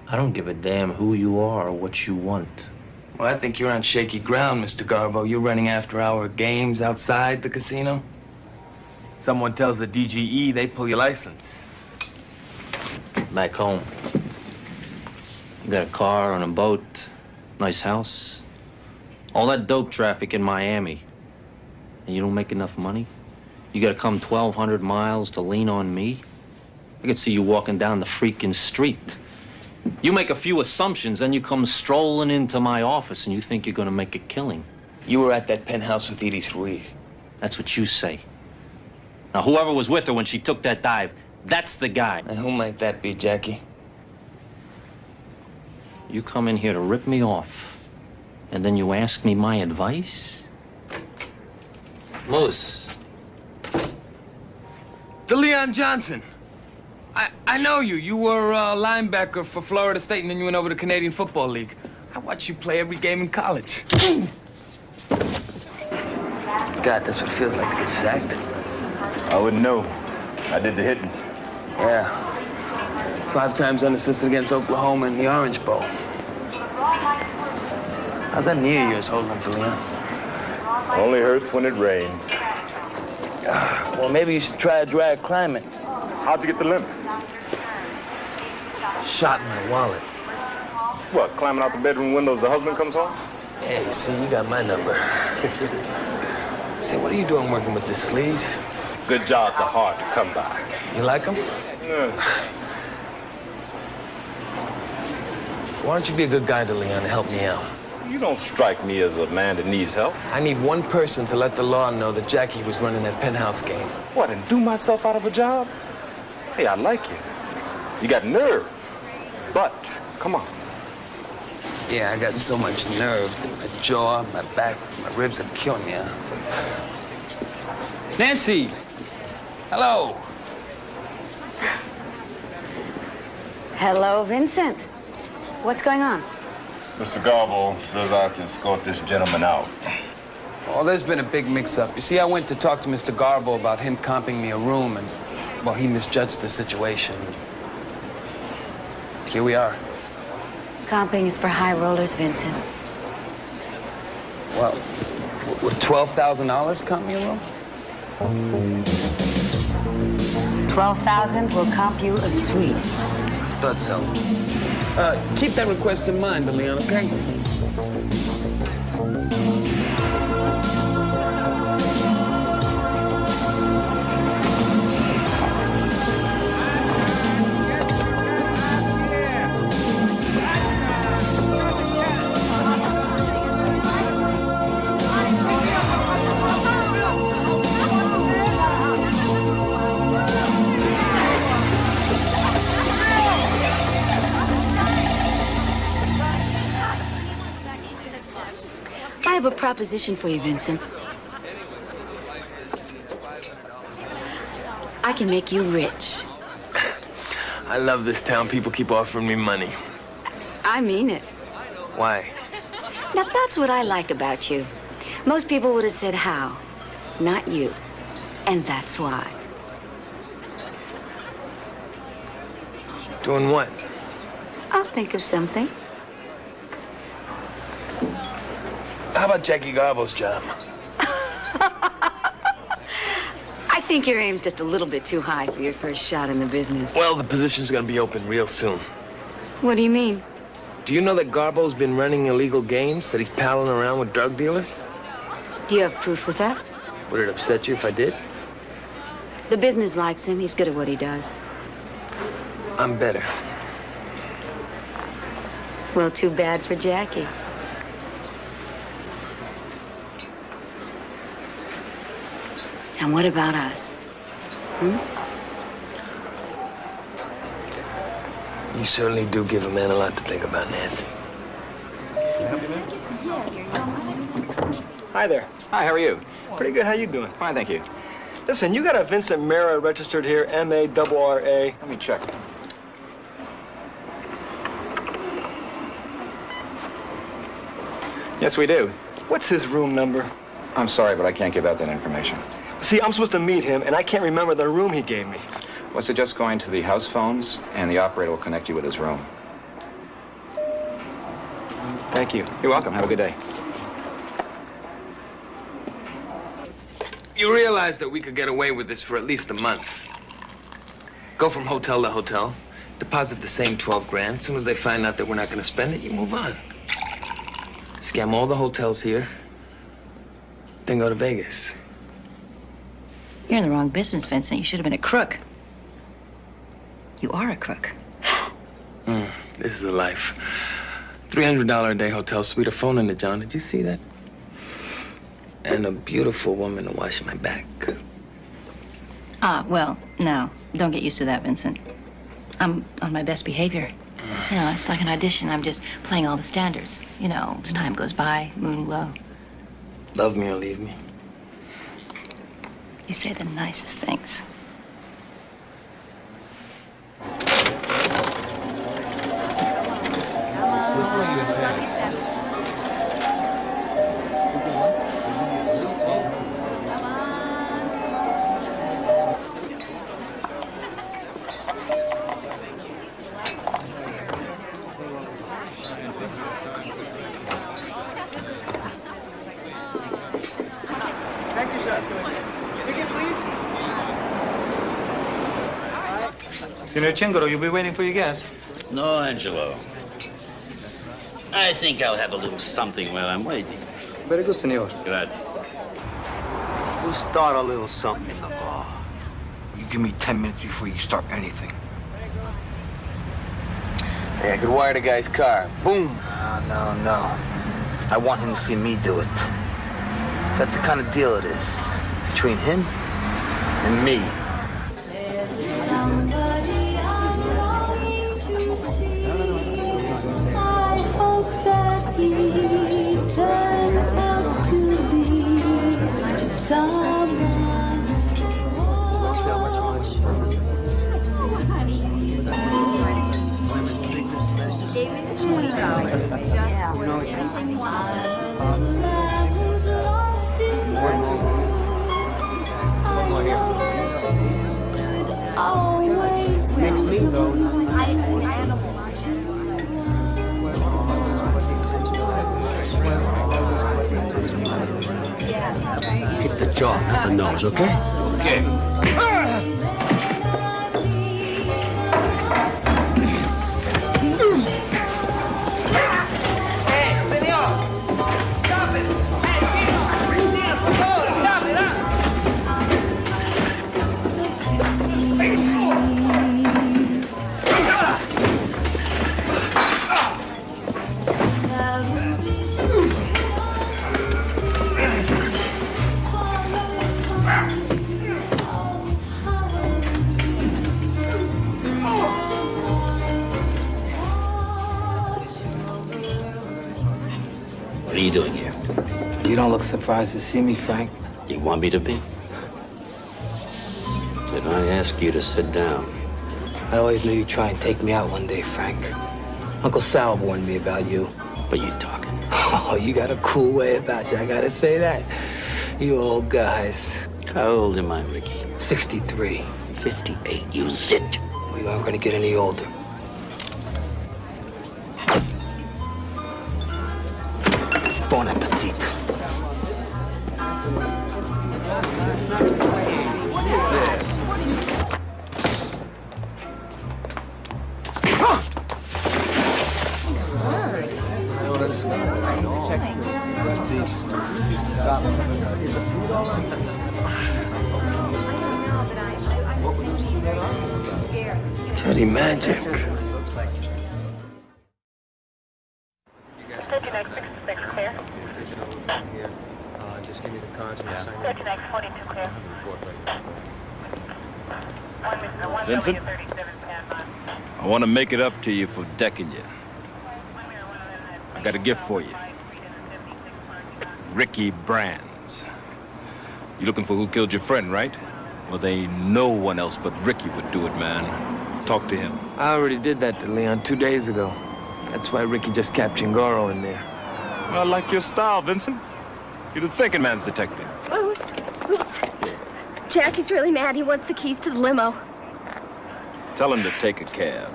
I don't give a damn who you are or what you want. Well, I think you're on shaky ground, Mr. Garbo. You're running after-hour games outside the casino. Someone tells the DGE, they pull your license. Back home. You got a car on a boat, nice house. All that dope traffic in Miami. And you don't make enough money? You gotta come 1,200 miles to lean on me? I could see you walking down the freaking street. You make a few assumptions, then you come strolling into my office and you think you're gonna make a killing. You were at that penthouse with Edith Ruiz. That's what you say. Now, whoever was with her when she took that dive, that's the guy. And who might that be, Jackie? You come in here to rip me off, and then you ask me my advice? Moose. DeLeon Johnson. I know you. You were a linebacker for Florida State, and then you went over to Canadian Football League. I watched you play every game in college. God, that's what it feels like to get sacked. I wouldn't know. I did the hitting. Yeah. 5 times unassisted against Oklahoma in the Orange Bowl. How's that knee of yours holding up, DeLeon? Only hurts when it rains. Well, maybe you should try dry climbing. How'd you get the limp? Shot in my wallet. What, climbing out the bedroom window as the husband comes home? Hey, see, you got my number. Say, what are you doing working with the sleaze? Good jobs are hard to come by. You like them? Yeah. Why don't you be a good guy to Leon and help me out? You don't strike me as a man that needs help. I need one person to let the law know that Jackie was running that penthouse game. What, and do myself out of a job? Hey, I like you. You got nerve. But, come on. Yeah, I got so much nerve. My jaw, my back, my ribs are killing me, huh? Nancy! Hello! Hello, Vincent. What's going on? Mr. Garbo says I have to escort this gentleman out. Well, there's been a big mix-up. You see, I went to talk to Mr. Garbo about him comping me a room, and, well, he misjudged the situation. Here we are. Comping is for high rollers, Vincent. Well, would $12,000 comp me a room? $12,000 will comp you a suite. Thought so. Keep that request in mind, Leon, okay? I have a proposition for you, Vincent. I can make you rich. I love this town. People keep offering me money. I mean it. Why? Now, that's what I like about you. Most people would have said how, not you. And that's why. Doing what? I'll think of something. How about Jackie Garbo's job? I think your aim's just a little bit too high for your first shot in the business. Well, the position's gonna be open real soon. What do you mean? Do you know that Garbo's been running illegal games? That he's palling around with drug dealers? Do you have proof of that? Would it upset you if I did? The business likes him. He's good at what he does. I'm better. Well, too bad for Jackie. And what about us? You certainly do give a man a lot to think about, Nancy. Hi there. Hi, how are you? Pretty good. How you doing? Fine, thank you. Listen, you got a Vincent Mara registered here, M-A-R-R-A. Let me check. Yes, we do. What's his room number? I'm sorry, but I can't give out that information. See, I'm supposed to meet him, and I can't remember the room he gave me. Well, suggest going to the house phones, and the operator will connect you with his room. Thank you. You're welcome. Have a good day. You realize that we could get away with this for at least a month. Go from hotel to hotel, deposit the same 12 grand. As soon as they find out that we're not going to spend it, you move on. Scam all the hotels here, then go to Vegas. You're in the wrong business, Vincent. You should have been a crook. You are a crook. This is the life. $300 a day hotel suite, a phone in the John. Did you see that? And a beautiful woman to wash my back. Ah, well, no. Don't get used to that, Vincent. I'm on my best behavior. You know, it's like an audition. I'm just playing all the standards. You know, as time goes by, moon glow. Love me or leave me. You say the nicest things. Thank you, sir. Ticket, please. Senor Chingolo, you'll be waiting for your guest. No, Angelo. I think I'll have a little something while I'm waiting. Very good, senor. Grazie. We'll start a little something in the bar. You give me 10 minutes before you start anything. Hey, I could wire the guy's car. Boom. No. I want him to see me do it. That's the kind of deal it is. Between him and me. Somebody I'm longing to see. I hope that he turns out to be someone to watch. Next week, though. Hit the jaw, not the nose, okay? Okay. What are you doing here? You don't look surprised to see me, Frank. You want me to be? Did I ask you to sit down? I always knew you'd try and take me out one day, Frank. Uncle Sal warned me about you. What are you talking? Oh, you got a cool way about you, I gotta say that. You old guys. How old am I, Ricky? 63. 58, you zit. We aren't gonna get any older. Bon appetit. What is this? Teddy Magic. Just give me the cards and I'll sign Take next 42 clear. Vincent, I want to make it up to you for decking you. I got a gift for you. Ricky Brands. You looking for who killed your friend, right? Well, there ain't no one else but Ricky would do it, man. Talk to him. I already did that to Leon 2 days ago. That's why Ricky just kept Chingoro in there. I like your style, Vincent. You're the thinking man's detective. Moose. Jackie's really mad. He wants the keys to the limo. Tell him to take a cab.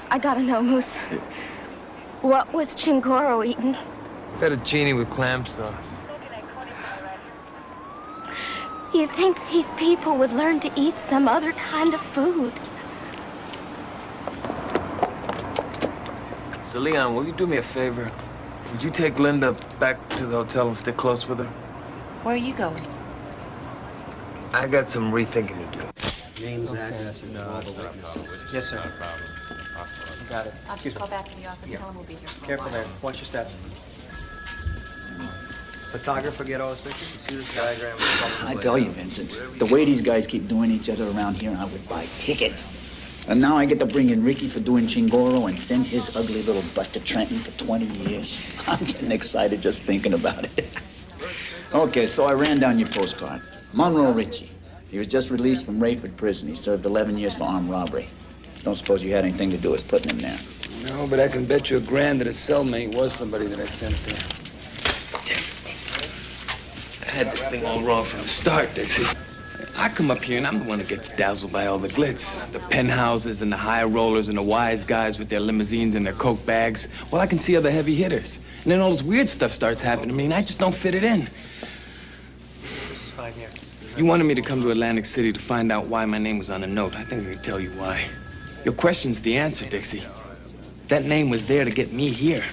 I gotta know, Moose. What was Chingoro eating? Fettuccine with clam sauce. You'd think these people would learn to eat some other kind of food. So, Leon, will you do me a favor? Would you take Linda back to the hotel and stick close with her? Where are you going? I got some rethinking to do. Names, address, and all the witnesses. Yes, sir. Got it. I'll just call back to the office. Tell him we'll be here. Careful there. Watch your step. Photographer get all his pictures? See this diagram? I tell you, Vincent, the way these guys keep doing each other around here, I would buy tickets. And now I get to bring in Ricky for doing Chingoro and send his ugly little butt to Trenton for 20 years. I'm getting excited just thinking about it. Okay, so I ran down your postcard. Monroe Ritchie. He was just released from Rayford Prison. He served 11 years for armed robbery. Don't suppose you had anything to do with putting him there. No, but I can bet you $1,000 that a cellmate was somebody that I sent there. Damn. I had this thing all wrong from the start, Dixie. I come up here and I'm the one that gets dazzled by all the glitz. The penthouses and the high rollers and the wise guys with their limousines and their coke bags. Well, I can see other heavy hitters. And then all this weird stuff starts happening to me and I just don't fit it in. Fine here. You wanted me to come to Atlantic City to find out why my name was on a note. I think I can tell you why. Your question's the answer, Dixie. That name was there to get me here.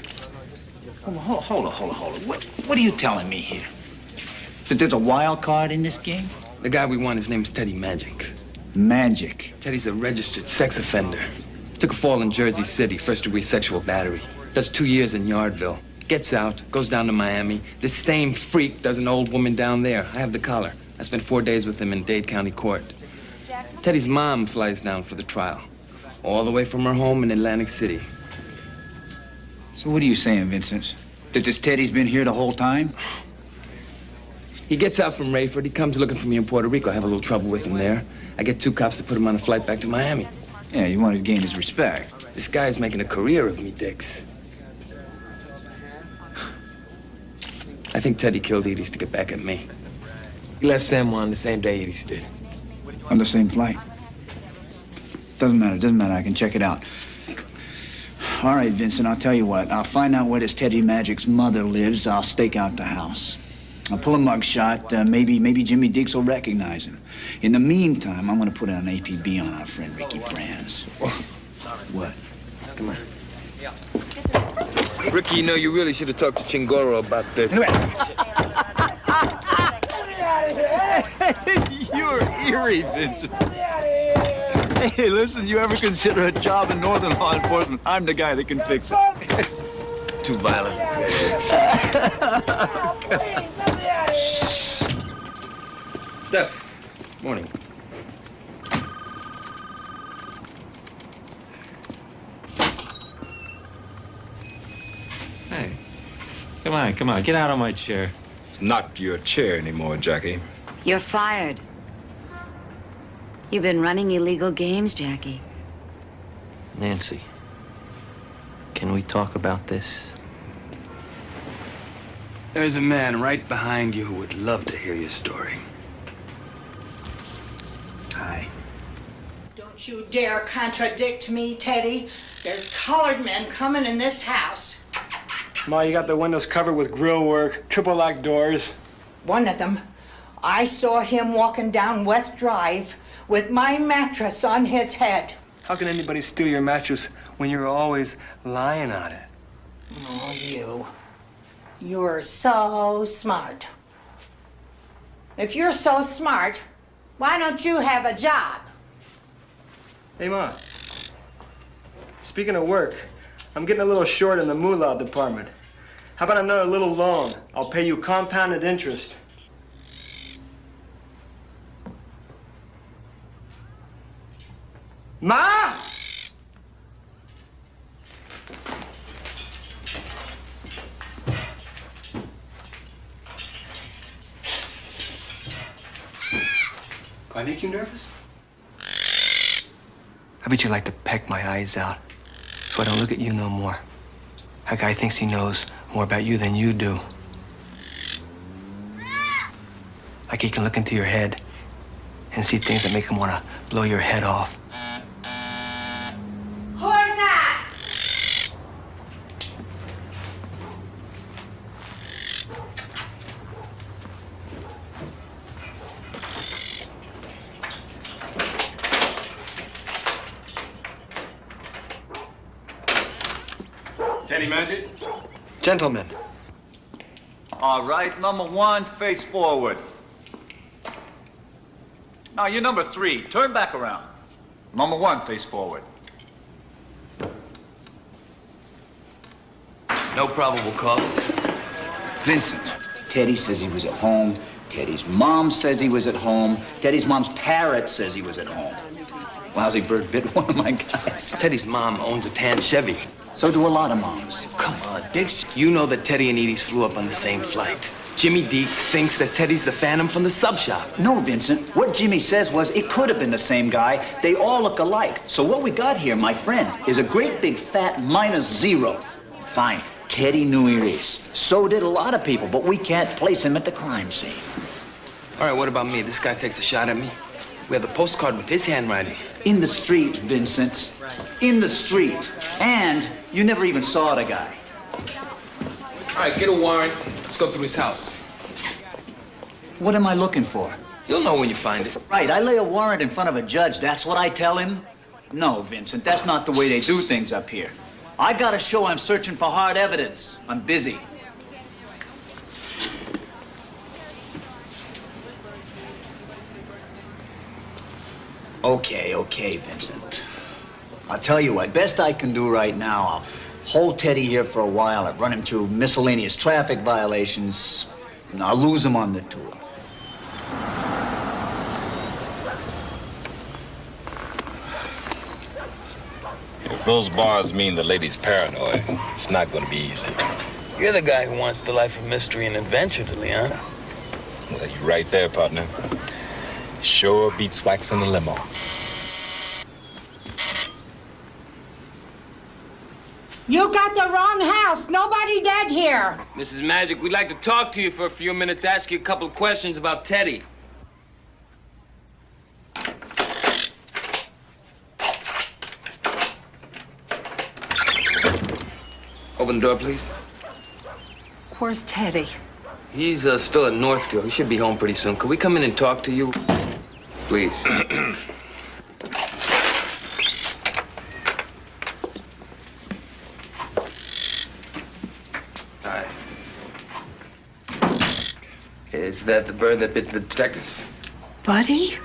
Hold on. What are you telling me here? That there's a wild card in this game? The guy we want, his name's Teddy Magic. Magic? Teddy's a registered sex offender. Took a fall in Jersey City, first-degree sexual battery. Does 2 years in Yardville. Gets out, goes down to Miami. This same freak does an old woman down there. I have the collar. I spent 4 days with him in Dade County Court. Teddy's mom flies down for the trial. All the way from her home in Atlantic City. So what are you saying, Vincent? That this Teddy's been here the whole time? He gets out from Rayford. He comes looking for me in Puerto Rico. I have a little trouble with him there. I get 2 cops to put him on a flight back to Miami. Yeah, you wanted to gain his respect. This guy's making a career of me, Dix. I think Teddy killed Edie's to get back at me. He left San Juan the same day Edie's did. On the same flight? Doesn't matter. I can check it out. All right, Vincent, I'll tell you what. I'll find out where this Teddy Magic's mother lives. I'll stake out the house. I'll pull a mugshot. Maybe Jimmy Diggs will recognize him. In the meantime, I'm going to put an APB on our friend Ricky Brands. What? Come on. Ricky, you know, you really should have talked to Chingoro about this. You're eerie, Vincent. Hey, listen, you ever consider a job in northern law enforcement? I'm the guy that can fix it. It's too violent. Shh. Steph, morning. Hey, come on, get out of my chair. It's not your chair anymore, Jackie. You're fired. You've been running illegal games, Jackie. Nancy, can we talk about this? There's a man right behind you who would love to hear your story. Hi. Don't you dare contradict me, Teddy. There's colored men coming in this house. Ma, you got the windows covered with grill work, triple lock doors. One of them, I saw him walking down West Drive with my mattress on his head. How can anybody steal your mattress when you're always lying on it? Oh, you. You're so smart. If you're so smart, why don't you have a job? Hey, Ma. Speaking of work, I'm getting a little short in the moolah department. How about another little loan? I'll pay you compounded interest. Ma! Do I make you nervous? I bet you like to peck my eyes out. So I don't look at you no more. That guy thinks he knows more about you than you do. Like he can look into your head and see things that make him want to blow your head off. Who is that? Teddy Magic? Gentlemen. All right, number 1, face forward. Now, you're number 3. Turn back around. Number 1, face forward. No probable cause. Vincent. Teddy says he was at home. Teddy's mom says he was at home. Teddy's mom's parrot says he was at home. Lousy bird bit one of my guys. Teddy's mom owns a tan Chevy. So do a lot of moms. Come on, Dix. You know that Teddy and Edie's flew up on the same flight. Jimmy Deeks thinks that Teddy's the Phantom from the sub shop. No, Vincent. What Jimmy says was it could have been the same guy. They all look alike. So what we got here, my friend, is a great big fat -0. Fine. Teddy knew Iris. So did a lot of people, but we can't place him at the crime scene. All right, what about me? This guy takes a shot at me. We have the postcard with his handwriting. In the street, Vincent. In the street. And you never even saw the guy. All right, get a warrant. Let's go through his house. What am I looking for? You'll know when you find it. Right, I lay a warrant in front of a judge. That's what I tell him? No, Vincent, that's not the way they do things up here. I gotta show I'm searching for hard evidence. I'm busy. Okay, Vincent. I'll tell you what, best I can do right now, I'll hold Teddy here for a while. I'll run him through miscellaneous traffic violations, and I'll lose him on the tour. If those bars mean the lady's paranoid, it's not going to be easy. You're the guy who wants the life of mystery and adventure, DeLeon. Well, you're right there, partner. Sure beats waxing a limo. You got the wrong house. Nobody dead here. Mrs. Magic, we'd like to talk to you for a few minutes, ask you a couple of questions about Teddy. Open the door, please. Where's Teddy? He's still at Northfield. He should be home pretty soon. Could we come in and talk to you? Please. Hi. Is that the bird that bit the detectives? Buddy?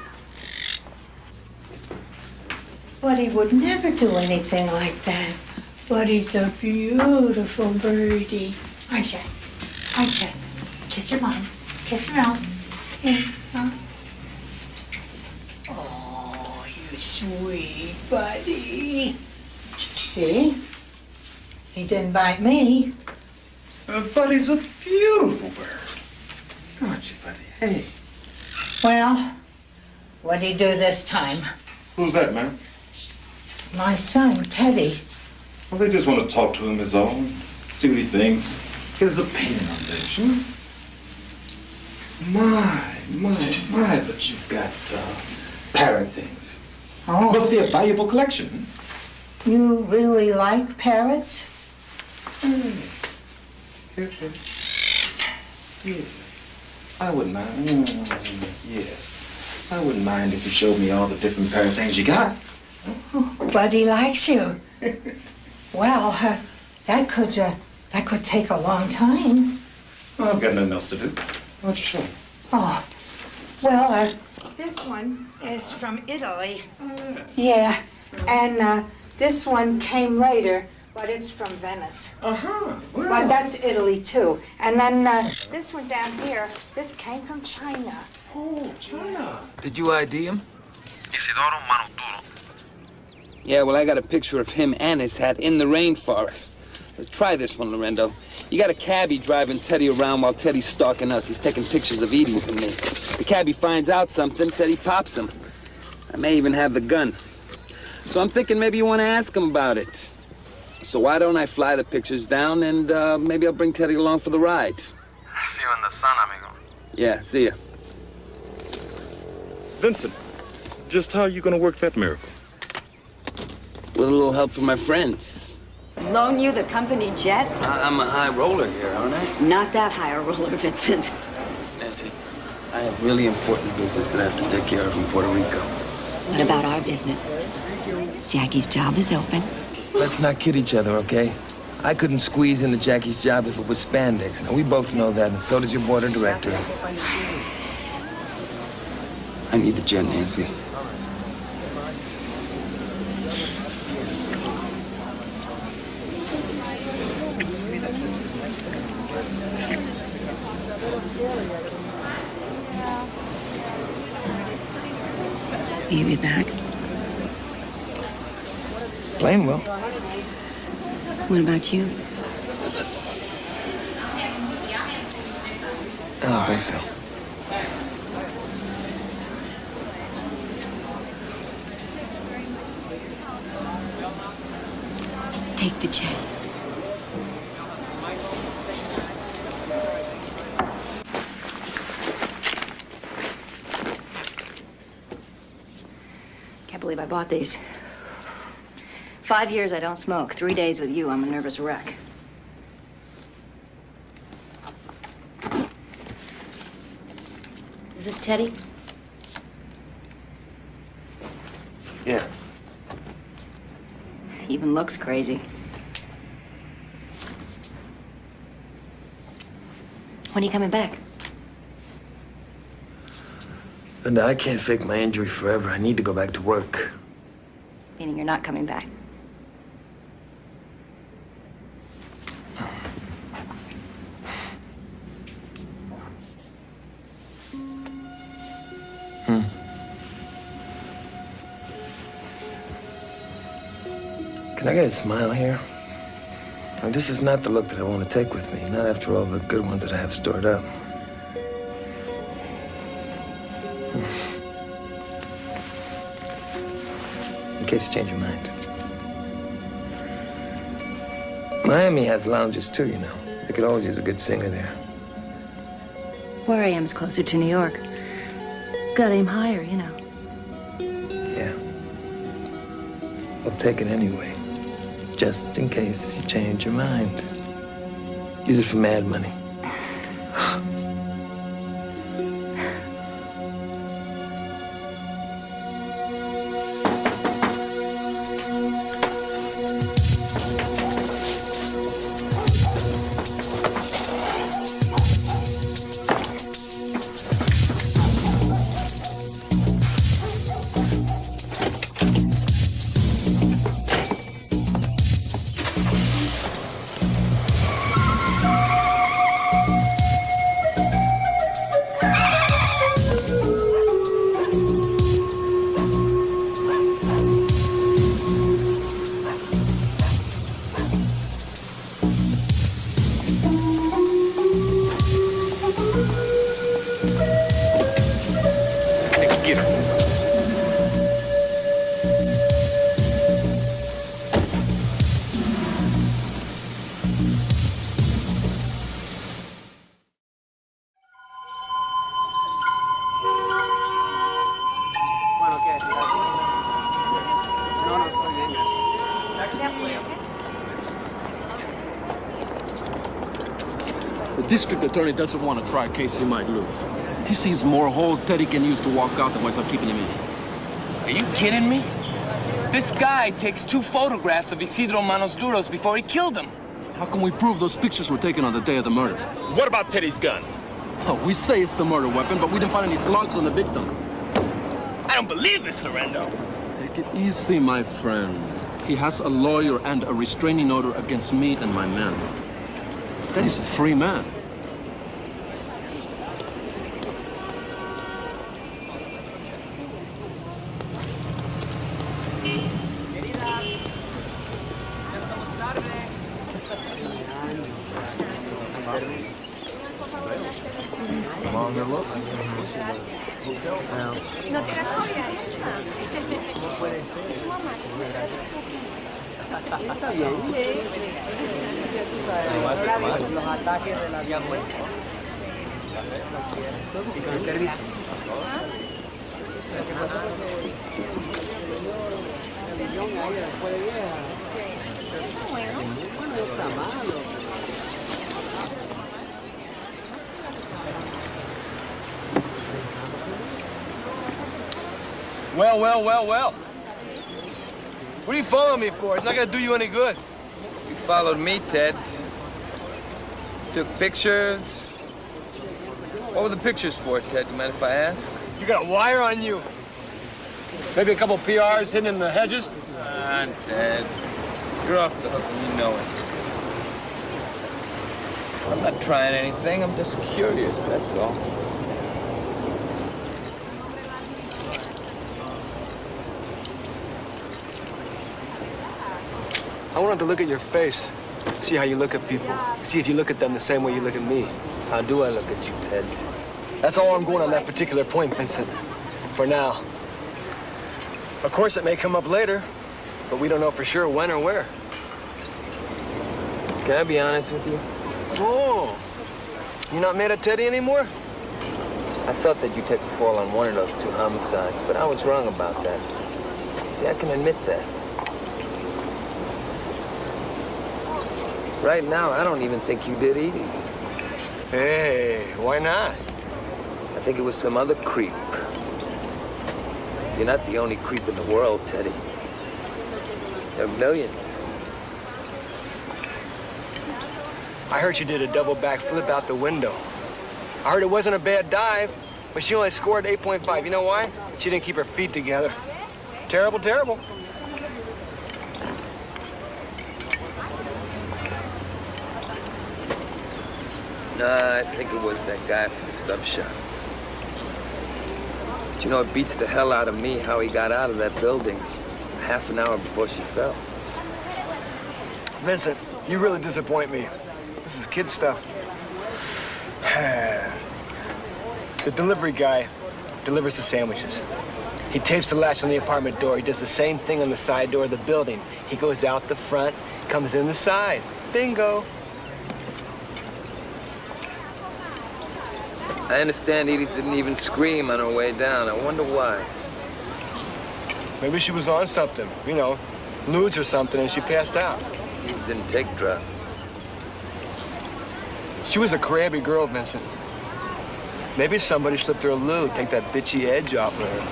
Buddy would never do anything like that. Buddy's a beautiful birdie. Aren't you? Aren't you? Kiss your mom. Kiss your mom. Yeah, huh? Oh, you sweet buddy. See? He didn't bite me. Buddy's a beautiful bird. Aren't you, buddy? Hey. Well, what'd he do this time? Who's that, man? My son, Teddy. Well, they just want to talk to him, is all. See what he thinks. Get his opinion on things, you know? My, but you've got parrot things. Oh. Must be a valuable collection. You really like parrots? Yeah. I wouldn't mind. Yes. I wouldn't mind if you showed me all the different parrot things you got. Oh, Buddy likes you. Well, that could take a long time. Well, I've got nothing else to do. Why don't you show me? Oh, well, this one is from Italy. Yeah, and this one came later, but it's from Venice. Uh-huh. Well, that's Italy, too. And then this one down here, this came from China. Oh, China. Did you ID him? Isidoro Manuturo. Yeah, well, I got a picture of him and his hat in the rainforest. Try this one, Lorenzo. You got a cabbie driving Teddy around while Teddy's stalking us. He's taking pictures of Edie's and me. The cabbie finds out something, Teddy pops him. I may even have the gun. So I'm thinking maybe you want to ask him about it. So why don't I fly the pictures down and maybe I'll bring Teddy along for the ride. See you in the sun, amigo. Yeah, see ya. Vincent, just how are you gonna work that miracle? With a little help from my friends. Loan you the company jet? I'm a high roller here, aren't I? Not that high a roller, Vincent. Nancy, I have really important business that I have to take care of in Puerto Rico. What about our business? Jackie's job is open. Let's not kid each other, okay? I couldn't squeeze into Jackie's job if it was spandex. Now, we both know that, and so does your board of directors. I need the jet, Nancy. Will you be back? Blame will. What about you? I don't think so. Take the jet. Can't believe I bought these. 5 years I don't smoke. 3 days with you, I'm a nervous wreck. Is this Teddy? Yeah. He even looks crazy. When are you coming back? Linda, I can't fake my injury forever. I need to go back to work. Meaning you're not coming back. Can I get a smile here? Now, this is not the look that I want to take with me, not after all the good ones that I have stored up. In case you change your mind. Miami has lounges too, you know. They could always use a good singer there. Where I am is closer to New York. Gotta aim higher, you know. Yeah. I'll take it anyway. Just in case you change your mind. Use it for mad money. The district attorney doesn't want to try a case he might lose. He sees more holes Teddy can use to walk out than winds up keeping him in. Are you kidding me? This guy takes 2 photographs of Isidro Manos Duros before he killed him. How can we prove those pictures were taken on the day of the murder? What about Teddy's gun? Oh, we say it's the murder weapon, but we didn't find any slugs on the victim. I don't believe this, Lorenzo. Take it easy, my friend. He has a lawyer and a restraining order against me and my men. Teddy's a free man. No tiene joya esta. ¿Cómo puede ser? Está bien. Los ataques de la violencia. ¿Y con el permiso? ¿Qué pasó? Ahí después de vieja. Bueno, no está malo. Well. What are you following me for? It's not gonna do you any good. You followed me, Ted. Took pictures. What were the pictures for, Ted? You mind if I ask? You got a wire on you. Maybe a couple PRs hidden in the hedges? Come on, Ted. You're off the hook and you know it. I'm not trying anything. I'm just curious, that's all. I wanted to look at your face, see how you look at people, see if you look at them the same way you look at me. How do I look at you, Ted? That's all I'm going on that particular point, Vincent, for now. Of course, it may come up later, but we don't know for sure when or where. Can I be honest with you? Oh, you not mad at Teddy anymore? I thought that you'd take a fall on one of those 2 homicides, but I was wrong about that. See, I can admit that. Right now, I don't even think you did Edie's. Hey, why not? I think it was some other creep. You're not the only creep in the world, Teddy. There are millions. I heard she did a double back flip out the window. I heard it wasn't a bad dive, but she only scored 8.5. You know why? She didn't keep her feet together. Terrible, terrible. Nah, I think it was that guy from the sub shop. But you know, it beats the hell out of me how he got out of that building half an hour before she fell. Vincent, you really disappoint me. This is kid stuff. The delivery guy delivers the sandwiches. He tapes the latch on the apartment door. He does the same thing on the side door of the building. He goes out the front, comes in the side. Bingo. I understand Edie's didn't even scream on her way down. I wonder why. Maybe she was on something, you know, nudes or something, and she passed out. Edie didn't take drugs. She was a crabby girl, Vincent. Maybe somebody slipped her a loo, take that bitchy edge off of her.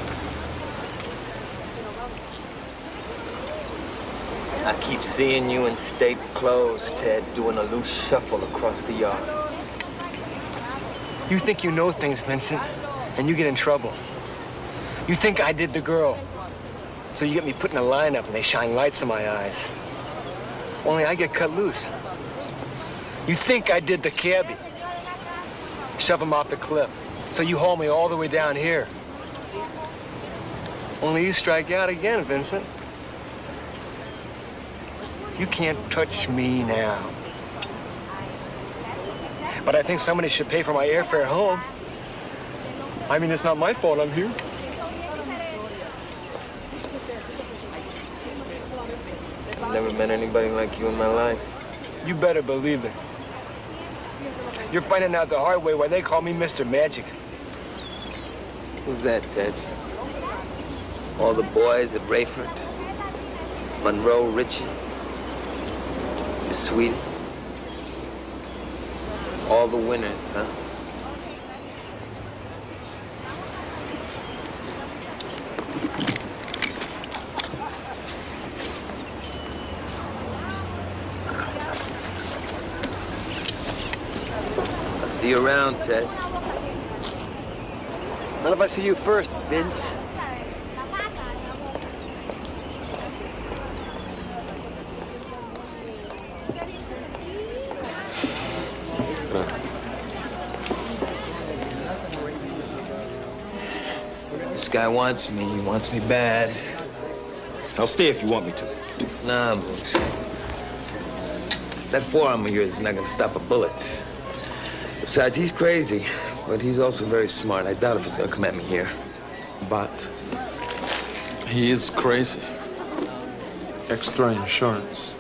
I keep seeing you in state clothes, Ted, doing a loose shuffle across the yard. You think you know things, Vincent, and you get in trouble. You think I did the girl, so you get me put in a lineup and they shine lights in my eyes. Only I get cut loose. You think I did the cabbie, shove him off the cliff, so you haul me all the way down here. Only you strike out again, Vincent. You can't touch me now. But I think somebody should pay for my airfare home. I mean, it's not my fault I'm here. I've never met anybody like you in my life. You better believe it. You're finding out the hard way why they call me Mr. Magic. Who's that, Ted? All the boys at Rayford? Monroe, Ritchie? Your sweetie? All the winners, huh? I'll see you around, Ted. Not if I see you first, Vince. This guy wants me. He wants me bad. I'll stay if you want me to. Nah, Moose. That forearm of yours is not gonna stop a bullet. Besides, he's crazy, but he's also very smart. I doubt if he's gonna come at me here. But he is crazy. Extra insurance.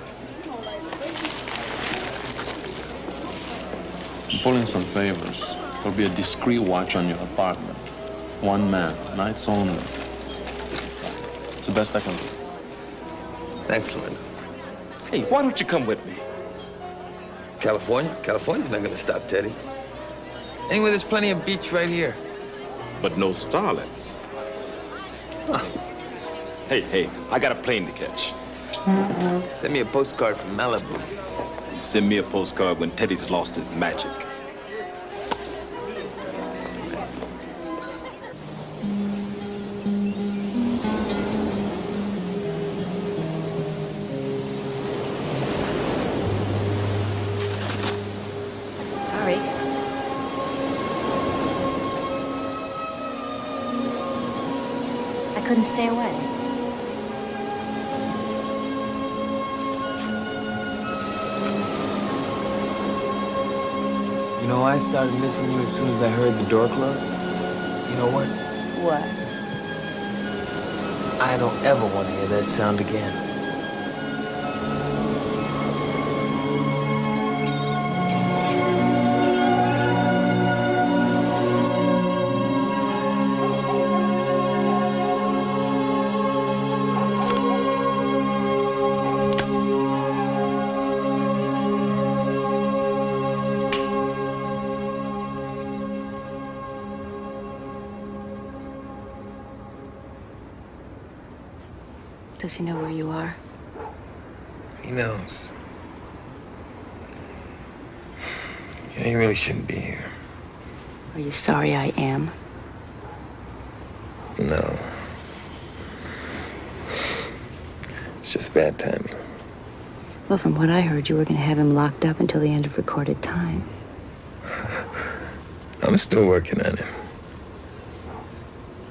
I'm pulling some favors. There'll be a discreet watch on your apartment. One man, nights only. It's the best I can do. Thanks, Lorena. Hey, why don't you come with me? California? California's not gonna stop Teddy. Anyway, there's plenty of beach right here. But no starlets. Huh. Hey, I got a plane to catch. Send me a postcard from Malibu. You send me a postcard when Teddy's lost his magic. Sorry. I couldn't stay away. You know, I started missing you as soon as I heard the door close. You know what? What? I don't ever want to hear that sound again. Does he know where you are? He knows. Yeah, he really shouldn't be here. Are you sorry I am? No. It's just bad timing. Well, from what I heard, you were going to have him locked up until the end of recorded time. I'm still working on it.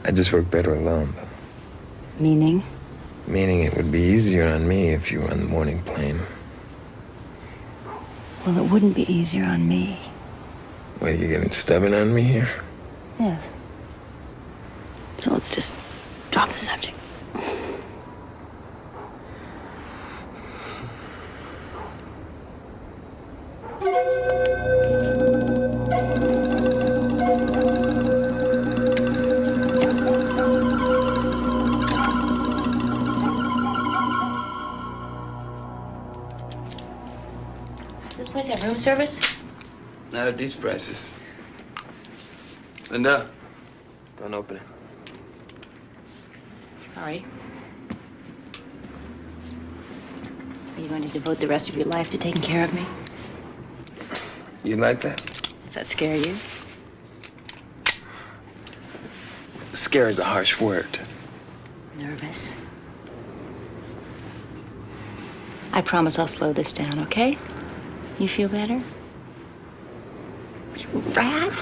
I just work better alone, though. Meaning? Meaning it would be easier on me if you were on the morning plane. Well, it wouldn't be easier on me. Wait, you getting stubborn on me here? Yes. So let's just drop the subject. Does this place have room service? Not at these prices. Linda, don't open it. Sorry. Are you going to devote the rest of your life to taking care of me? You like that? Does that scare you? Scare is a harsh word. Nervous? I promise I'll slow this down, okay? You feel better? You rat?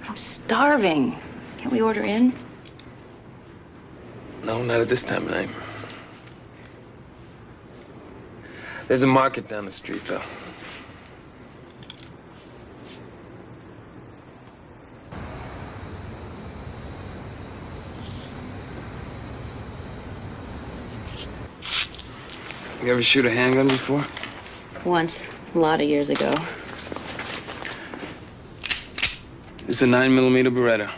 I'm starving. Can't we order in? No, not at this time of night. There's a market down the street, though. You ever shoot a handgun before? Once, a lot of years ago. It's a 9mm Beretta.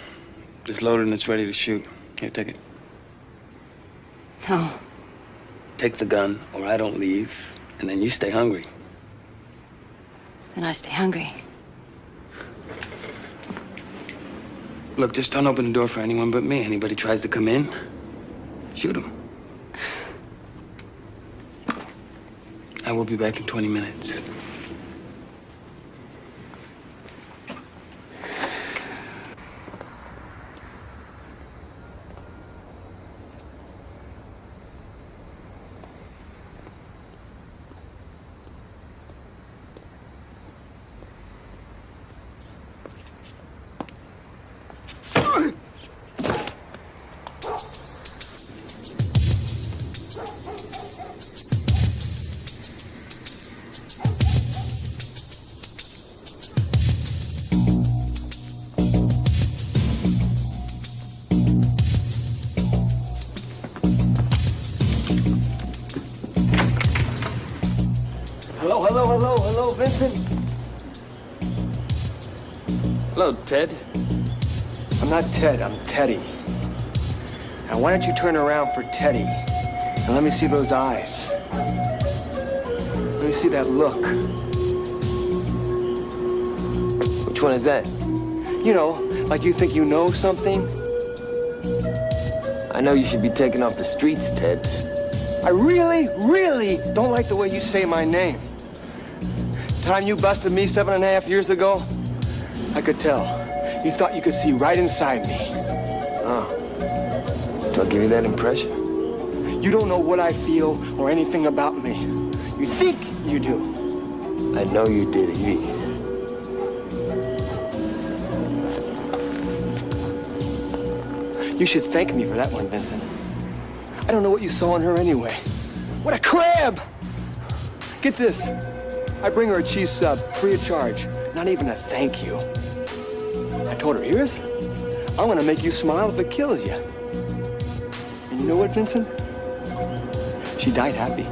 It's loaded and it's ready to shoot. Here, take it. No. Take the gun, or I don't leave, and then you stay hungry. Then I stay hungry. Look, just don't open the door for anyone but me. Anybody tries to come in, shoot him. I will be back in 20 minutes. Hello, Vincent. Hello, Ted. I'm not Ted, I'm Teddy. Now, why don't you turn around for Teddy? And let me see those eyes. Let me see that look. Which one is that? You know, like you think you know something. I know you should be taken off the streets, Ted. I really, really don't like the way you say my name. Time you busted me 7.5 years ago, I could tell. You thought you could see right inside me. Oh. Do I give you that impression? You don't know what I feel or anything about me. You think you do. I know you did, Elise. You should thank me for that one, Vincent. I don't know what you saw in her anyway. What a crab! Get this. I bring her a cheese sub, free of charge. Not even a thank you. I told her, here's, I'm gonna make you smile if it kills you. And you know what, Vincent? She died happy.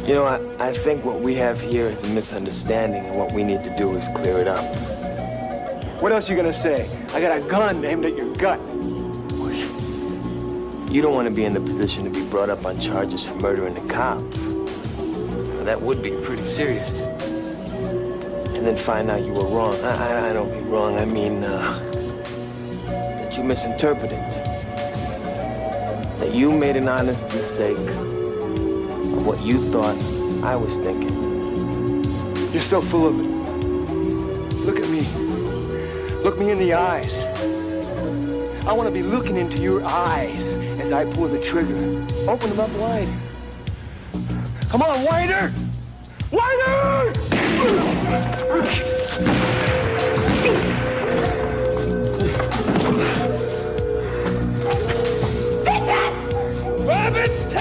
You know, I think what we have here is a misunderstanding, and what we need to do is clear it up. What else you gonna say? I got a gun aimed at your gut. You don't want to be in the position to be brought up on charges for murdering a cop. Well, that would be pretty serious. And then find out you were wrong. I don't mean wrong, I mean that you misinterpreted. That you made an honest mistake of what you thought I was thinking. You're so full of it. Look at me. Look me in the eyes. I want to be looking into your eyes as I pull the trigger. Open them up wide. Come on, wider! Wider! Vincent! Vincent!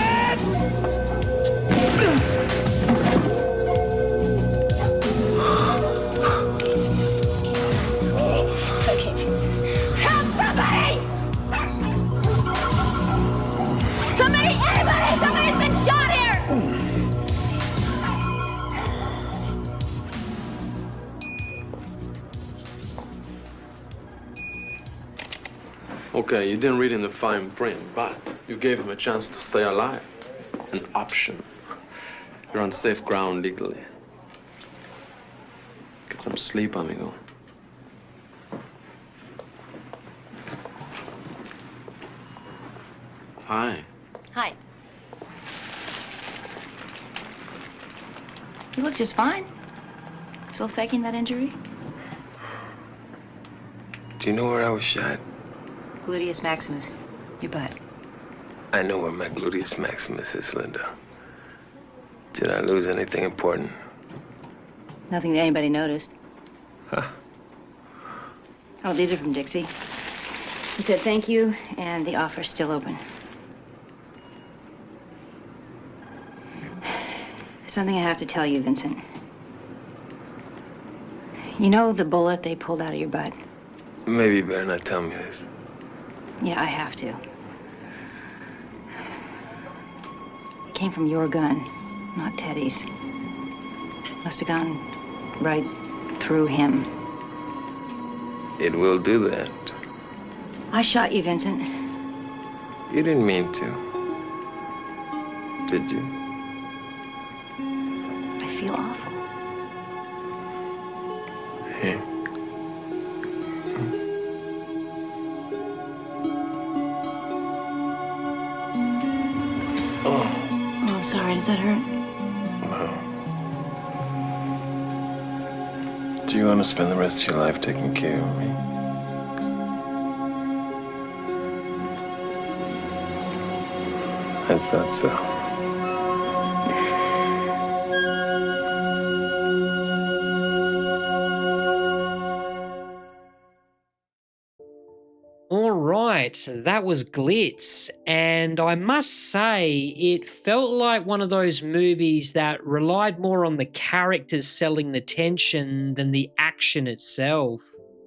Somebody's been shot here! Okay, you didn't read in the fine print, but you gave him a chance to stay alive. An option. You're on safe ground legally. Get some sleep, amigo. Hi. Hi. You look just fine. Still faking that injury? Do you know where I was shot? Gluteus maximus. Your butt. I know where my gluteus maximus is, Linda. Did I lose anything important? Nothing that anybody noticed. Huh? Oh, these are from Dixie. He said thank you, and the offer's still open. There's something I have to tell you, Vincent. You know the bullet they pulled out of your butt? Maybe you better not tell me this. Yeah, I have to. It came from your gun, not Teddy's. Must have gone right through him. It will do that. I shot you, Vincent. You didn't mean to. Did you? I feel awful. Here. Oh, sorry. Does that hurt? No. Do you want to spend the rest of your life taking care of me? I thought so. All right, that was Glitz, and I must say it felt like one of those movies that relied more on the characters selling the tension than the action itself.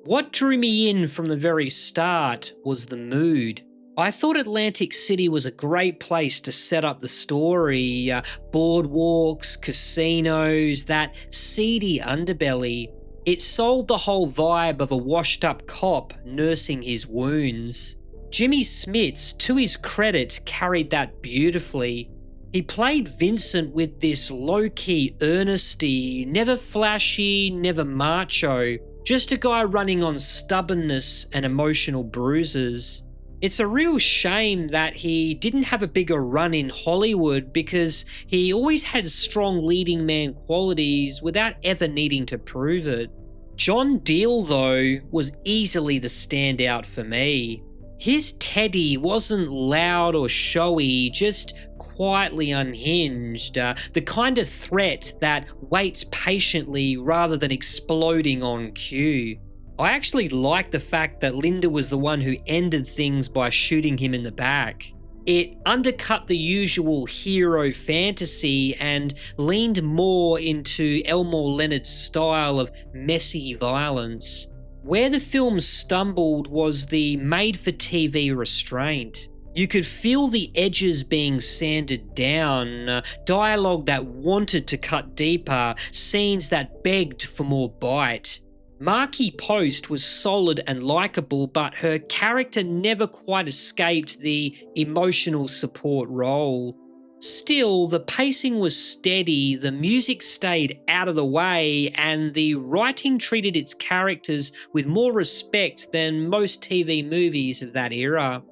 What drew me in from the very start was the mood. I thought Atlantic City was a great place to set up the story. Boardwalks, casinos, that seedy underbelly. It sold the whole vibe of a washed-up cop nursing his wounds. Jimmy Smits, to his credit, carried that beautifully. He played Vincent with this low-key earnesty, never flashy, never macho, just a guy running on stubbornness and emotional bruises. It's a real shame that he didn't have a bigger run in Hollywood because he always had strong leading man qualities without ever needing to prove it. John Diehl, though, was easily the standout for me. His Teddy wasn't loud or showy, just quietly unhinged, the kind of threat that waits patiently rather than exploding on cue. I actually liked the fact that Linda was the one who ended things by shooting him in the back. It undercut the usual hero fantasy and leaned more into Elmore Leonard's style of messy violence. Where the film stumbled was the made-for-TV restraint. You could feel the edges being sanded down, dialogue that wanted to cut deeper, scenes that begged for more bite. Markie Post was solid and likeable, but her character never quite escaped the emotional support role. Still, the pacing was steady, the music stayed out of the way, and the writing treated its characters with more respect than most TV movies of that era.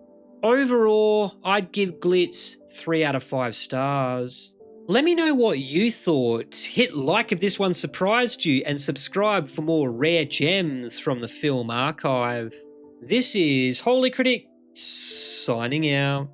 Overall, I'd give Glitz 3 out of 5 stars. Let me know what you thought. Hit like if this one surprised you and subscribe for more rare gems from the film archive. This is Holy Critic, signing out.